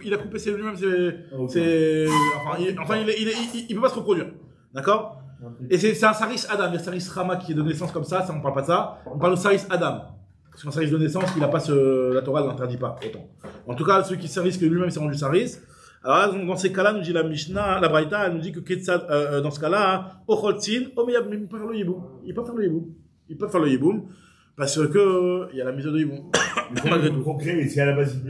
il a coupé ses lui-même, il peut pas se reproduire. D'accord? Et c'est un Saris Adam, il y a Saris Rama qui est de naissance comme ça, on parle pas de ça. On parle de Saris Adam. Parce qu'un Saris de naissance, il a pas la Torah ne l'interdit pas, autant. En tout cas, celui qui Saris, que lui-même s'est rendu Saris. Alors là, dans ces cas-là, nous dit la Mishnah, la Braïta, elle nous dit que Ketzad, dans ce cas-là, Ocholtzin, Omeyab, il peut faire le Yiboum. Il peut faire le Yiboum. Parce que, il y a la mise de Yiboum. Malgré tout. Il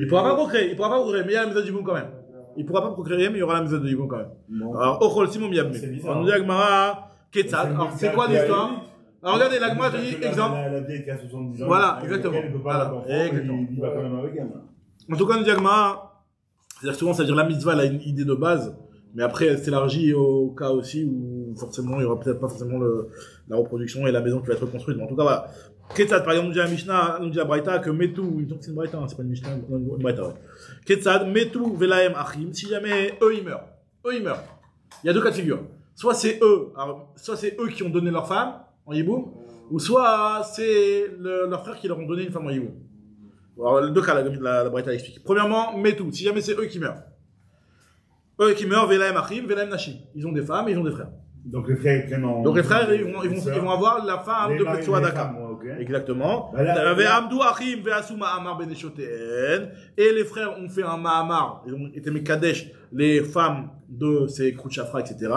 pourra pas procréer, mais il y a la mise de Yiboum quand même. Il pourra pas procréer, mais il y aura la mise de Yiboum quand même. Alors, Ocholtzin, Omeyab. On nous dit Agmara, Ketzad. Alors, c'est quoi l'histoire? Alors regardez, l'Agma te dit, exemple. La vieille qui a 70 ans. Voilà, exactement. Il va quand même avec elle. En tout cas, nous dit Agma, c'est-à-dire souvent, c'est-à-dire la mitzvah, elle a une idée de base, mais après, elle s'élargit au cas aussi où forcément, il y aura peut-être pas forcément la reproduction et la maison qui va être reconstruite. Mais en tout cas, voilà. Ketzad, par exemple, nous dit la Mishnah, nous dit la Braïta, que Metu, donc c'est une Braïta, c'est pas une Mishnah, une Braïta, ouais. Ketzad, Metu, Velaem, Achim, si jamais eux, ils meurent. Il y a deux cas de figure. Soit c'est eux qui ont donné leur femme, en Yiboum, ou soit c'est leurs frères qui leur ont donné une femme en Yiboum. Alors, les deux cas, la Braïta explique. Premièrement, Metou, si jamais c'est eux qui meurent. Eux qui meurent, Velaem Achim, Velaem Nashim. Ils ont des femmes et ils ont des frères. Donc les frères, ils prennent en... Donc les frères, ils vont avoir la femme de Petsoa Daka. Exactement. Ve'amdu Achim, ve'asu ma'amar beneshoteen. Et les frères ont fait un ma'amar. Ils ont été Mekadesh, les femmes de ces Krouchafra, etc.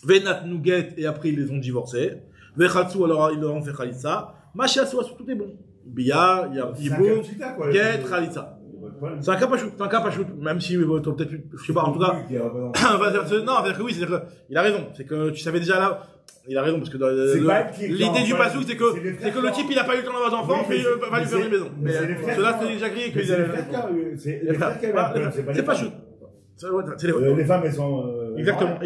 Ve'nat Nuget, et après ils les ont divorcés. Ve'chaltsu, alors ils leur ont fait Khalitsa. Machiasu, tout est bon. Bia, Yiboum, Get, Khalitsa. C'est un cas pas shoot, même si peut-être, je sais pas, en tout cas, non, c'est-à-dire que oui, c'est-à-dire qu'il a raison, c'est que tu savais déjà là, il a raison, parce que l'idée du pasouk, c'est que le type, il a pas eu le temps d'avoir d'enfants, puis il va lui faire une maison. Mais cela, c'est déjà crié que c'est pas shoot. Les femmes, elles sont... Exactement.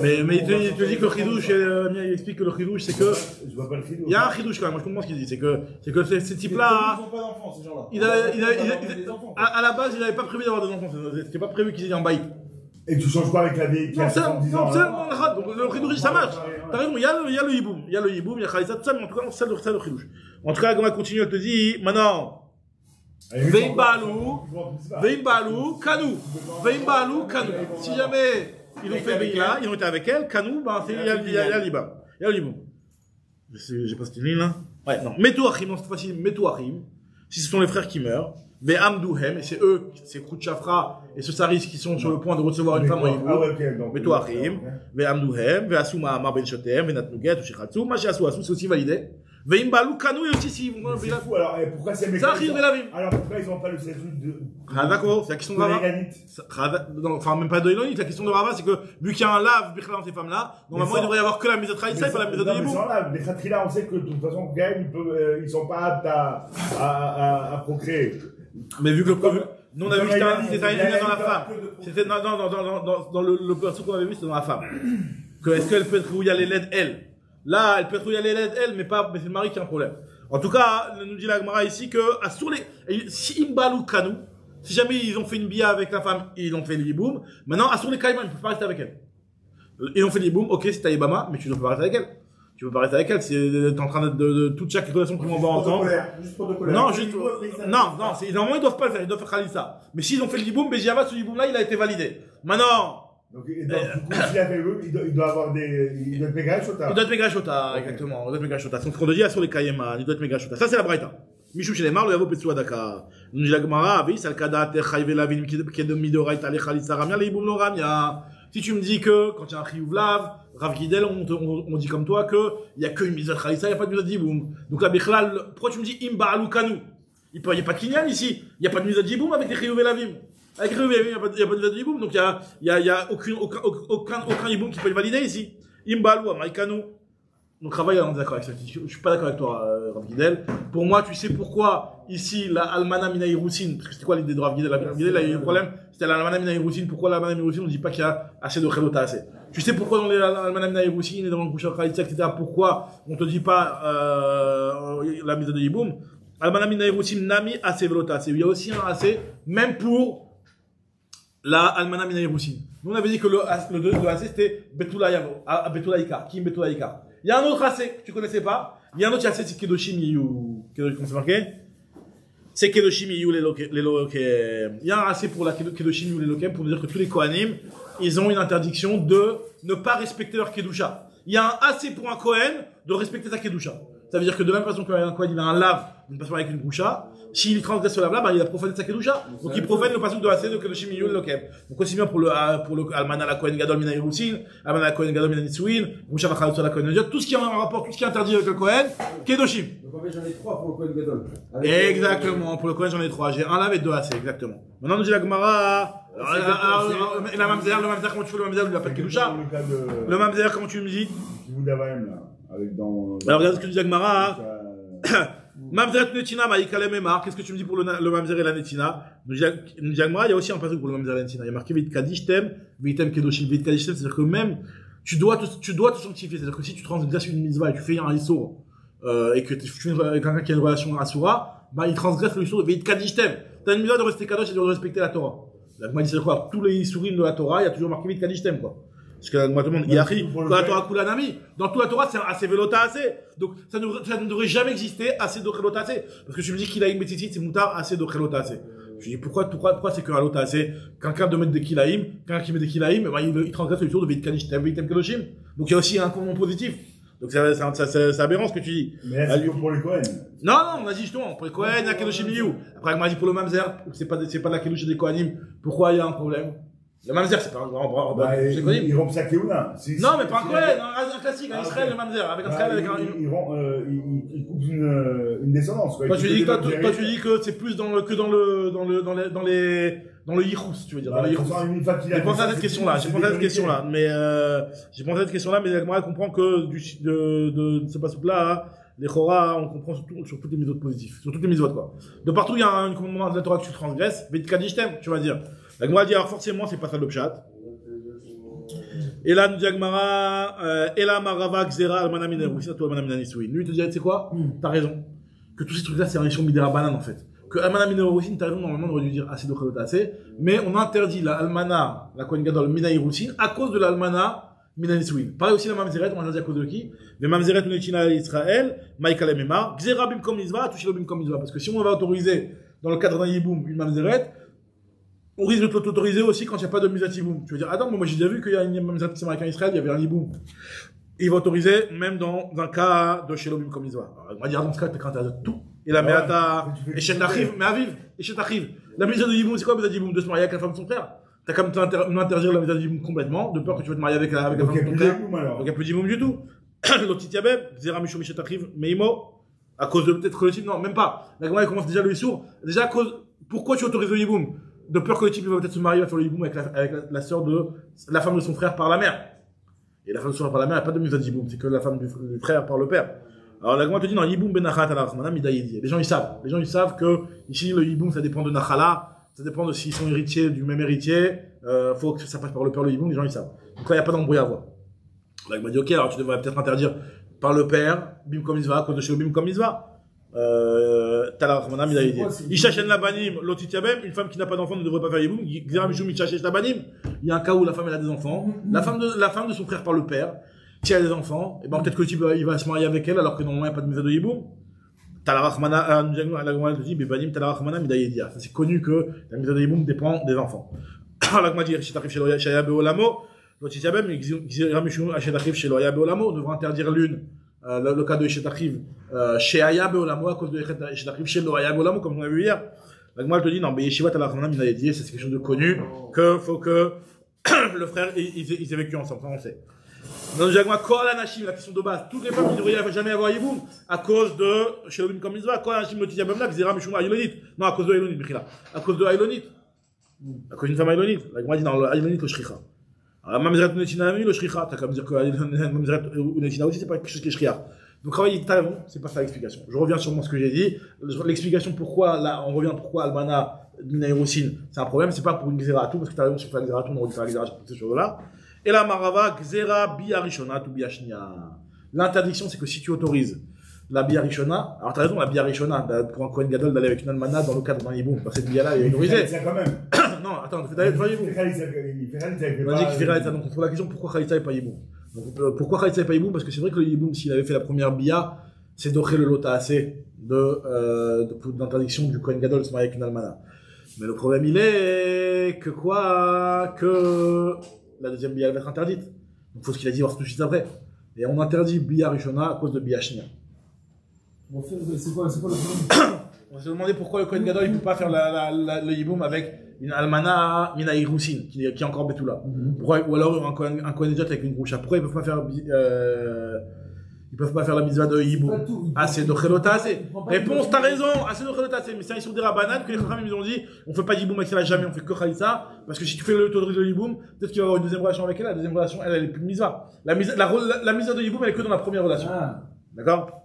Mais il te dit que le chidouche, il explique que le chidouche, c'est que... Je vois pas le chidouche. Il y a un chidouche quand même, moi je comprends ce qu'il dit, c'est que ces types-là... Ils n'ont pas d'enfants, ces gens-là. À la base, il n'avait pas prévu d'avoir des enfants, c'était pas prévu qu'ils aient un bail. Et tu changes pas avec la vieille qui a 70 ans. Non, donc le chidouche, ça marche. T'as raison, il y a le hiboum, il y a Khalitsa, tout ça, mais en tout cas, on sait le chidouche. En tout cas, on va continuer, elle te dit, maintenant... Veim Balou, Kanou. Si jamais ils ont fait Beïla, ils ont été avec elle, Kanou, ben, il y a l'Ibam. Il y a l'Ibam. J'ai pas cette ligne là. Ouais, non. Metou Achim, non, cette fois-ci, Metou Achim. Si ce sont les frères qui meurent. Ve'amduhem, et c'est eux, c'est Krouchafra et ce Saris qui sont sur le point de recevoir une femme en Hibou. Metou Achim. Ve'amduhem, ve'asuma amar ben shotem, ve'nat nuget, u'shechatsu, ma she'asu asu, c'est aussi validé. Veim Balou, Kanou, et aussi si alors pourquoi c'est ça arrive de la vie. Alors pourquoi ils n'ont pas le statut de... Ah d'accord, c'est la question de Rava. Enfin, même pas de Elonite, la question de Rava, c'est que, vu qu'il y a un lave, Bichla dans ces femmes-là, normalement, il devrait y avoir que la mise de Traïsa et pas la mise de Yibou. Les Khatrila, on sait que de toute façon, quand même, ils sont pas aptes à procréer. Mais vu que nous on a vu que c'était un élément dans la femme. C'était dans le perso qu'on avait vu, c'était dans la femme. Est-ce qu'elle peut être où il y a les LED, elle? Là, elle peut être où il y a les LED, elle, mais c'est le mari qui a un problème. En tout cas, nous dit la Gemara ici que, si Imbalou Kanou, si jamais ils ont fait une bia avec la femme, ils ont fait l'Iboum, maintenant, à sur les Kaïman, ils ne peuvent pas rester avec elle. Ils ont fait l'Iboum, ok, c'est ta Ibama, mais tu ne peux pas rester avec elle. Tu peux pas rester avec elle, si t'es en train de toute chaque relation qu'ils vont voir ensemble. Non, normalement, ils doivent pas le faire, ils doivent faire Khalissa. Mais s'ils ont fait l'Iboum, Béjiava, ce l'Iboum-là, il a été validé. Maintenant, donc, du coup, s'il a fait eux, il doit avoir il doit être Megra Shota. Il doit être Megra Shota, exactement. Il doit être Megra Shota. C'est ce qu'on dit sur les Kayeman, il doit être Megra Shota. Ça, c'est la Braïta. Michou Shenemar, le Yavo Petsoua Daka. Nous dit la Gemara, oui, c'est le Kadat, Chayve Lavin, qui est de Midoraïta, les Khalissa Ramia, les Iboum no Ramia. Si tu me dis que, quand il y a un Chiyuvlav, Rav Gidel, on dit comme toi que, il y a qu'une mise de Khalissa, il n'y a pas de mise de Iboum. Donc là, Bichlal, pourquoi tu me dis Imba Aloukanou? Il n'y a pas de Kinyan ici. Il n'y a pas de mise de Iboum avec les Chiyuv Lavim. Avec Réuvé, il n'y a pas de Iboum, donc il y a aucun Iboum qui peut le valider ici. Imbalou, Maïkanou. Donc Ravaï, on est d'accord avec ça. Je suis pas d'accord avec toi, Rav Gidel. Pour moi, tu sais pourquoi ici, la Almana Mina Hiroussine, parce que c'était quoi l'idée de Rav Gidel? Rav Gidel, il a eu un problème, c'était la Almana Mina Hiroussine. Pourquoi la Almana Mina Hiroussine, on ne dit pas qu'il y a assez de Khelota assez? Tu sais pourquoi dans les Almana Mina Hiroussine et dans le Kouchar Khalitsa, etc., pourquoi on te dit pas, la mise de Iboum? Almana Mina Hiroussine, Nami, assez Velota assez. Il y a aussi un assez, même pour la Almana Mina Hiroussine. Nous, on avait dit que le AC, c'était Betula Ikar. Kim Betula Ikar. Il y a un autre AC que tu connaissais pas. Il y a un autre AC, c'est Kedoshim Yiyu. Comment c'est marqué? C'est Kedoshim Yiyu les Lokem. Il y a un AC pour la Kedoshim Yiyu les Lokem pour dire que tous les Kohanim, ils ont une interdiction de ne pas respecter leur Kedusha. Il y a un AC pour un Kohen de respecter sa Kedusha. Ça veut dire que de la même façon qu'un Kohen, il a un lave, il ne passe pas avec une Goucha. S'il transgresse ce lave-là, il a profané sa Kedusha. Donc il profane le passage de AC de Kedoshim Yiyu Lokem. Donc aussi bien pour le Almana la Kohen Gadol Mina Hiroussine, Almana la Kohen Gadol Mina Nitsuin, Goucha Vachalot la Kohen Nediot, tout ce qui est en rapport, tout ce qui est interdit avec le Kohen, Kedoshim. Donc en fait, j'en ai 3 pour le Kohen Gadol. Exactement, pour le Kohen j'en ai 3. J'ai un lave et 2 AC, exactement. Maintenant nous dit la Gemara, la Mamzer, comment tu fais le Mamzer, il appelle Kedusha. Le Mamzer, comment tu me dis? Alors regarde ce que dit la Gemara. Mamzer Netina, Maïkalem Emar. Qu'est-ce que tu me dis pour le Mamzer et la Netina? Nous dit la Gemara, il y a aussi un passage pour le Mamzer et la Netina. Il y a marqué Vit Kadishtem, Vitem Kedoshim. Vit Kadishtem, c'est-à-dire que même, tu dois te sanctifier. C'est-à-dire que si tu transgresses une mitzvah et tu fais un issour, et que tu fais quelqu'un qui a une relation asura, il transgresse le issour de Vit Kadishtem. T'as une mitzvah de rester kadosh et de respecter la Torah. La Gemara dit c'est quoi? Tous les issourim de la Torah, il y a toujours marqué Vit Kadishtem, quoi. Parce que moi, tout le monde, Ouais, Yachi, pour le la fait. Torah Kulanami. Dans toute la Torah, c'est assez velota assez. Donc, ça ne devrait jamais exister assez d'ochelota assez. Parce que tu me dis qu'il a une métitit, c'est moutar assez d'ochelota assez. Je dis, pourquoi c'est que halota assez? Quelqu'un de mettre des kilaïm, quelqu'un qui met des kilaïm, ben, il transgresse le tour de Veit Kanishtem, Veitem Keloshim. Donc, il y a aussi un comportement positif. Donc, c'est aberrant ce que tu dis. Mais là, c'est que pour les Cohen. Non, on a dit justement, pour les Kohen, il y a Kedoshim Liu. Après, on m'a dit pour le Mamzer, c'est pas de la Kedosh des Kohanim. Pourquoi il y a un problème? Le Mamzer, c'est pas un grand, Bah, c'est Kohanim. il rompt sa Keuna. Non, mais pas un Kohen, un classique, un Israël, le Mamzer, avec un Israël, avec un, Il coupe une descendance, quoi. Toi, tu dis que c'est plus dans le Yichus, tu veux dire, dans le Yichus. J'ai pensé à cette question-là, mais Agmara comprend que de ce passage-là, les Chora, on comprend sur toutes les mitzvot positives, sur toutes les mitzvot, quoi. De partout, il y a un commandement de la Torah que tu transgresses, Veit Kadishtem, tu vas dire. Agmara dit, alors forcément, c'est pas ça le pshat. Et là, nous dit Agmara, Ela Marava Xera Almana Mineru, c'est toi Almana Mineru. Lui, il te dit, tu sais quoi? T'as raison. Que tous ces trucs-là, c'est un issue Midera Banan, en fait. Que Almana Mineru, t'as raison, normalement, on aurait dû dire assez de Chalot assez. Mais on interdit la Almana, la Kohen Gadol, Minaï Roussin, à cause de l'Almana, Minan Isouin. Pareil aussi la Mamzeret, on interdit à cause de qui? Les Mamzeret, on est à Israël, Maïka Lemema, Xera Bimkom Mizva, toucher le Bimkom Mizva. Parce que si on va autoriser, dans le cadre d'un Yiboum, une Mamzeret, on risque de l'autoriser aussi quand il n'y a pas de Mizat Yiboum. Tu veux dire, attends, moi j'ai déjà vu qu'il y a une Mamzeret qui s'est marquée en Israël, il y avait un Yiboum. Il va autoriser, même dans un cas de Shelobim comme Mizva. On va dire, dans ce cas, t'as interdit tout. Et la Meata, et Chet Achiv, mais Aviv, et Chet Achiv. La Mizat de Yiboum, c'est quoi la Mizat de Yiboum? De se marier avec la femme de son frère. T'as quand même interdire la Mizat de Yiboum complètement, de peur que tu vas te marier avec la femme de ton frère. Donc il n'y a plus de Yiboum du tout. L'Otitiabeb, Zera Mishou Michet Achiv, Meimo, à cause de peut-être que le type, non, même pas. La Gemara commence déjà le Issour. Déjà à cause, pourquoi tu autorises le Yiboum? De peur que le type va peut-être se marier, va faire le Yiboum avec la sœur de, la femme de son frère par la mère. Et la femme de son frère par la mère, il n'y a pas de Mizat Yiboum, c'est que la femme du frère par le père. Alors la Gemara te dit, non, Yiboum ben Nachat ala Rahmana Midayedi. Les gens ils savent que ici le Yiboum ça dépend de Nachala, ça dépend de s'ils sont héritiers du même héritier, faut que ça passe par le père le Yiboum, les gens ils savent. Donc là il n'y a pas d'embrouille à avoir. La Gemara dit, ok, alors tu devrais peut-être interdire par le père, Bim comme Izva, à cause de chez le Bim comme Izva. Tala Rahmana Midayedi. Ishachen la banim, l'otitiabem, une femme qui n'a pas d'enfant ne devrait pas faire Yiboum, Gzera Mishum Ishachen la banim. Il y a un cas où la femme elle a des enfants, la femme de son frère par le père, si elle a des enfants, et ben peut-être que le type il va se marier avec elle alors que normalement il n'y a pas de Mizat de Yiboum. Tala Rahmana, la Gemara te dit, Bebanim Tala Rahmana Midayedia. C'est connu que la Mizat de Yiboum dépend des enfants. La Gemara dit, Rishitarif Sheloya Beolamo, l'otitiabem, Gzera Mishum Ashetarif Sheloya Beolamo, devra interdire l'une. Le cas de Eshet chez Aya Beolamo, à cause de Eshet Achiv chez Aya Beolamo, comme on a vu hier. La Gemara te dit, non, mais Yeshiva Tala Rahmana Midayedia, c'est quelque chose de connu, que faut que le frère, ils aient vécu ensemble, ça on sait. Dans le Jagma, Kol Anashim, la question de base, toutes les femmes qui ne devraient jamais avoir Yiboum, à cause de Shelobim comme Mizva, Kol Anashim le Tiyabam là, Xera Mishuma Aïlonit. Non, à cause de Aïlonit, Bichila. À cause de Aïlonit. À cause d'une femme Aïlonit. La Gemara dit, dans le Aïlonit, le Shricha. Alors, Mamzeret Unetina, le Shricha. T'as qu'à me dire que Mamzeret Unetina aussi, c'est pas quelque chose qui est Shricha. Donc, travailler talent, c'est pas ça l'explication. Je reviens sur ce que j'ai dit. L'explication pourquoi, là, on revient pourquoi Albana, Minaïrosin, c'est un problème, c'est pas pour une Xera à tout, parce que t'as raison, si on fait la Xera à tout, on aurait dû faire la Xera sur toutes ces choses-là. Et la Marava, Xera, Biarishona, ou Biashnia. L'interdiction, c'est que si tu autorises la Biarishona, alors t'as raison, la Biarishona, pour un Kohen Gadol d'aller avec une Almana dans le cadre d'un Yiboum, parce que cette Bia-là, il est autorisé. Ça quand même. Non, attends, d'aller devant Yiboum. Il fait Khalitza, On a dit qu'il fait Khalitza, donc on trouve la question pourquoi Khalitza et pas Yiboum. Pourquoi Khalitza et pas Yiboum? Parce que c'est vrai que le Yiboum, s'il avait fait la première Bia, c'est d'offrir le lota assez d'interdiction du Kohen Gadol de se marier avec une Almana. Mais le problème, il est que quoi? Que la deuxième Bia va être interdite. Donc, il faut ce qu'il a dit voir tout de suite après. Et on interdit Bia Rishona à cause de Bia Shnia. Bon, c'est quoi le problème? On s'est demandé pourquoi le Kohen Gadol il peut pas faire le Yiboum avec une Almana Mina Irousin, qui est encore Betula. Ou alors un Kohen Gadol avec une Groucha. Pourquoi ils peuvent pas faire ils peuvent pas faire la mitzvah de Yiboum? Assez de Chelota assez. Réponse, t'as raison, assez de Chelota assez. Mais c'est un issue des Rabbanan que les Chachamim ils ont dit, on fait pas Yiboum avec elle jamais, on fait que Khalitza. Parce que si tu fais le taux de Yiboum, peut-être qu'il va y avoir une deuxième relation avec elle, la deuxième relation, elle est plus de mitzvah. La mitzvah de Yiboum, elle est que dans la première relation. D'accord?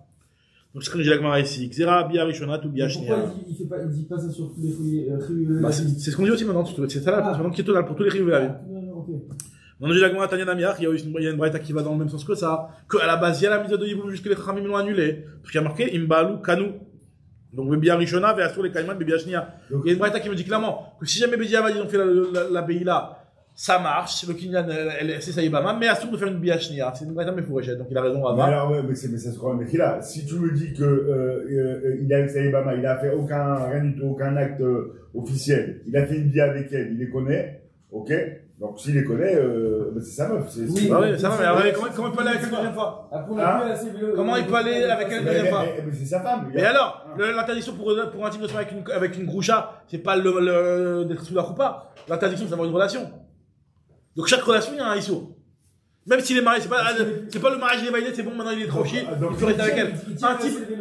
Donc, c'est ce que j'ai la Gemara ici. Xera, Bia Rishona, tout Bia Shnia. Pourquoi il dit pas ça sur tous les fruits? C'est ce qu'on dit aussi maintenant, c'est ça la réponse. Maintenant qui est totale pour tous les rives de la vie. Dans le Jagma Tanya Namiach, il y a une braïta qui va dans le même sens que ça. Que à la base, il y a la mise de Yiboum jusque les Chachamim l'ont annulé. Parce qu'il y a marqué Imbalu Kanu. Donc, Bia Rishona, vers sur les Kaiman, Bia Shnia. Il y a une braïta qui me dit clairement que si jamais Bédia ils ont fait la Beïla, ça marche, le Kinyan, c'est Saïbama, mais Assour de faire une biachnia. C'est une braïta Mefourachet, donc il a raison, Mais Rava. alors, ouais, mais ça se croit, mais qu'il a. Si tu me dis que, il est avec Saïbama, il a fait rien du tout, aucun acte officiel. Il a fait une vie avec elle, il les connaît, ok? Donc, s'il les connaît, c'est sa meuf. Oui, bah oui, ça va, mais alors, comment il peut aller avec elle une deuxième fois? Comment il peut aller avec elle une deuxième fois? Mais c'est sa femme. Mais alors, l'interdiction pour un type de se marier avec une groucha, c'est pas d'être sous la roupa. L'interdiction, c'est d'avoir une relation. Donc chaque relation, il y a un ISO. Même s'il est marié, c'est pas le mariage il est validé, c'est bon, maintenant il est tranquille, il peut rester avec elle.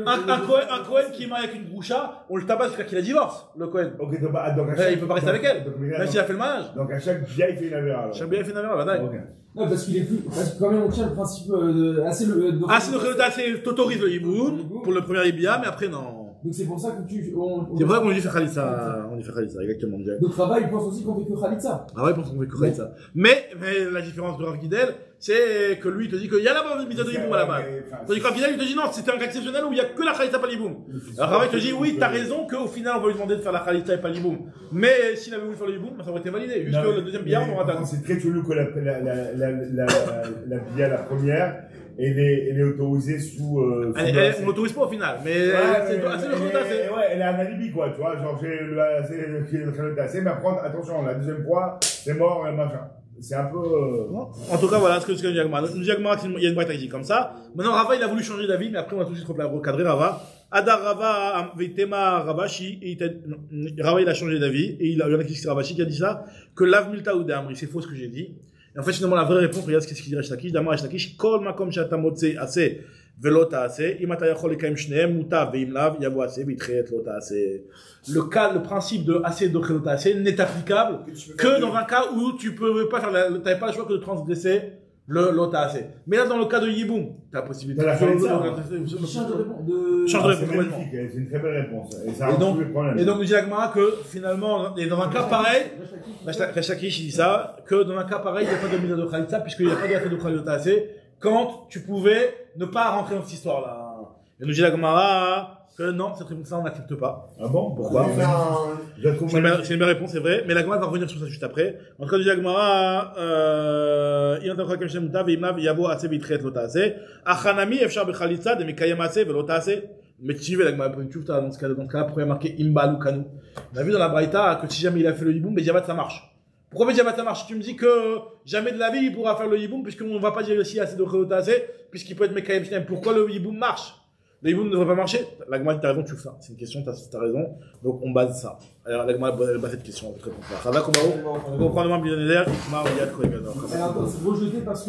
Un Cohen qui est marié avec une groucha, on le tabasse jusqu'à qu'il a divorce, le Cohen. Ok, donc il peut pas rester avec elle, même s'il a fait le mariage. Donc à chaque biais, il fait une avéra. Chaque biais, il fait une avéra, bah d'accord. Non, parce que quand même on tient le principe assez t'autorises le hiboum pour le premier ibia, mais après non. Donc c'est pour ça que c'est vrai qu'on dit fait Khalitsa, exactement. Donc Rava, il pense aussi qu'on fait que Khalitsa. Ah ouais, il pense qu'on fait que Khalitsa. Mais la différence de Rav Gidel, c'est que lui, il te dit qu'il y a la mise de hiboum à la base. Tandis que Rav Gidel, il te dit non, c'était un cas exceptionnel où il y a que la Khalitsa pas l'hiboum. Alors Rava, il te dit oui, t'as raison qu'au final, on va lui demander de faire la Khalitsa et pas l'hiboum. Mais s'il avait voulu faire le hiboum, ça aurait été validé. Juste que le deuxième billard, on aura c'est très chelou que la billard, la première, elle est autorisée sous. On l'autorise pas au final, mais c'est le Khalitsa. Ouais, elle a un alibi, quoi, tu vois. Genre, j'ai le Khalitsa, mais après, attention, la deuxième fois, c'est mort, et machin. C'est un peu. En tout cas, voilà ce que nous dit Agmara. Nous dit Agmara qu'il y a une braïta qui dit comme ça. Maintenant, Rava, il a voulu changer d'avis, mais après, on a tout de suite recadré Rava. Adar Rava, Veitema Ravashi, Rava, il a changé d'avis, et il y en a qui c'est Ravashi qui a dit ça, que Lav Milta ou Damri, c'est faux ce que j'ai dit. Et en fait, finalement, la vraie réponse, regarde ce qu'il dit Resh Lakish, Damar Resh Lakish, Kol Makom Shata Motse Ase, Velota Ase, Imata Yachol Ekaim Shneem, Muta Veimlav, Yavo Ase, Vitreet Lota Ase. Le principe de Ase de Velota Ase n'est applicable que dans un cas où tu peux pas faire t'avais pas le choix que de transgresser le Lota Ase. Mais là, dans le cas de Yiboum, t'as la possibilité de change de réponse complètement. C'est une très belle réponse. Et ça résout le problème. Et donc, nous dit Agmara que finalement, et dans un cas pareil, Resh Lakish dit ça, que dans un cas pareil, il n'y a pas de mise de Khalitsa, puisqu'il n'y a pas d'affaire de Khalitsa assez, quand tu pouvais ne pas rentrer dans cette histoire-là. Et nous dit Agmara que non, cette réponse-là, on n'accepte pas. Ah bon? Pourquoi? C'est une belle réponse, c'est vrai, mais l'Agmara va revenir sur ça juste après. En tout cas, nous dit Agmara, il entend Khakem Shemuta, Veimlav, Yavo Ase, Vitreet Lota Ase, Achanami, Efshar Bechalitsa, de Mekayem Ase, Velota Ase. Mais tu veux, l'Agmara, dans ce cas-là, pourquoi il y a marqué Imbal ou Kanu? On a vu dans la Braïta que si jamais il a fait le hiboum, Bejabat ça marche. Pourquoi Bejabat ça marche? Tu me dis que jamais de la vie il pourra faire le hiboum, puisqu'on ne va pas dire aussi assez de Khelota, puisqu'il peut être Mekayem Shneem. Pourquoi le hiboum marche? Le hiboum ne devrait pas marcher? L'Agmara dit t'as raison, tu fais ça. C'est une question, t'as raison. Donc on base ça. Alors l'Agmara base cette question, on va te répondre. Ça va, comment on va prendre le moins millionnaire, Ikmar, Yad, Kohen, c'est rejeté parce que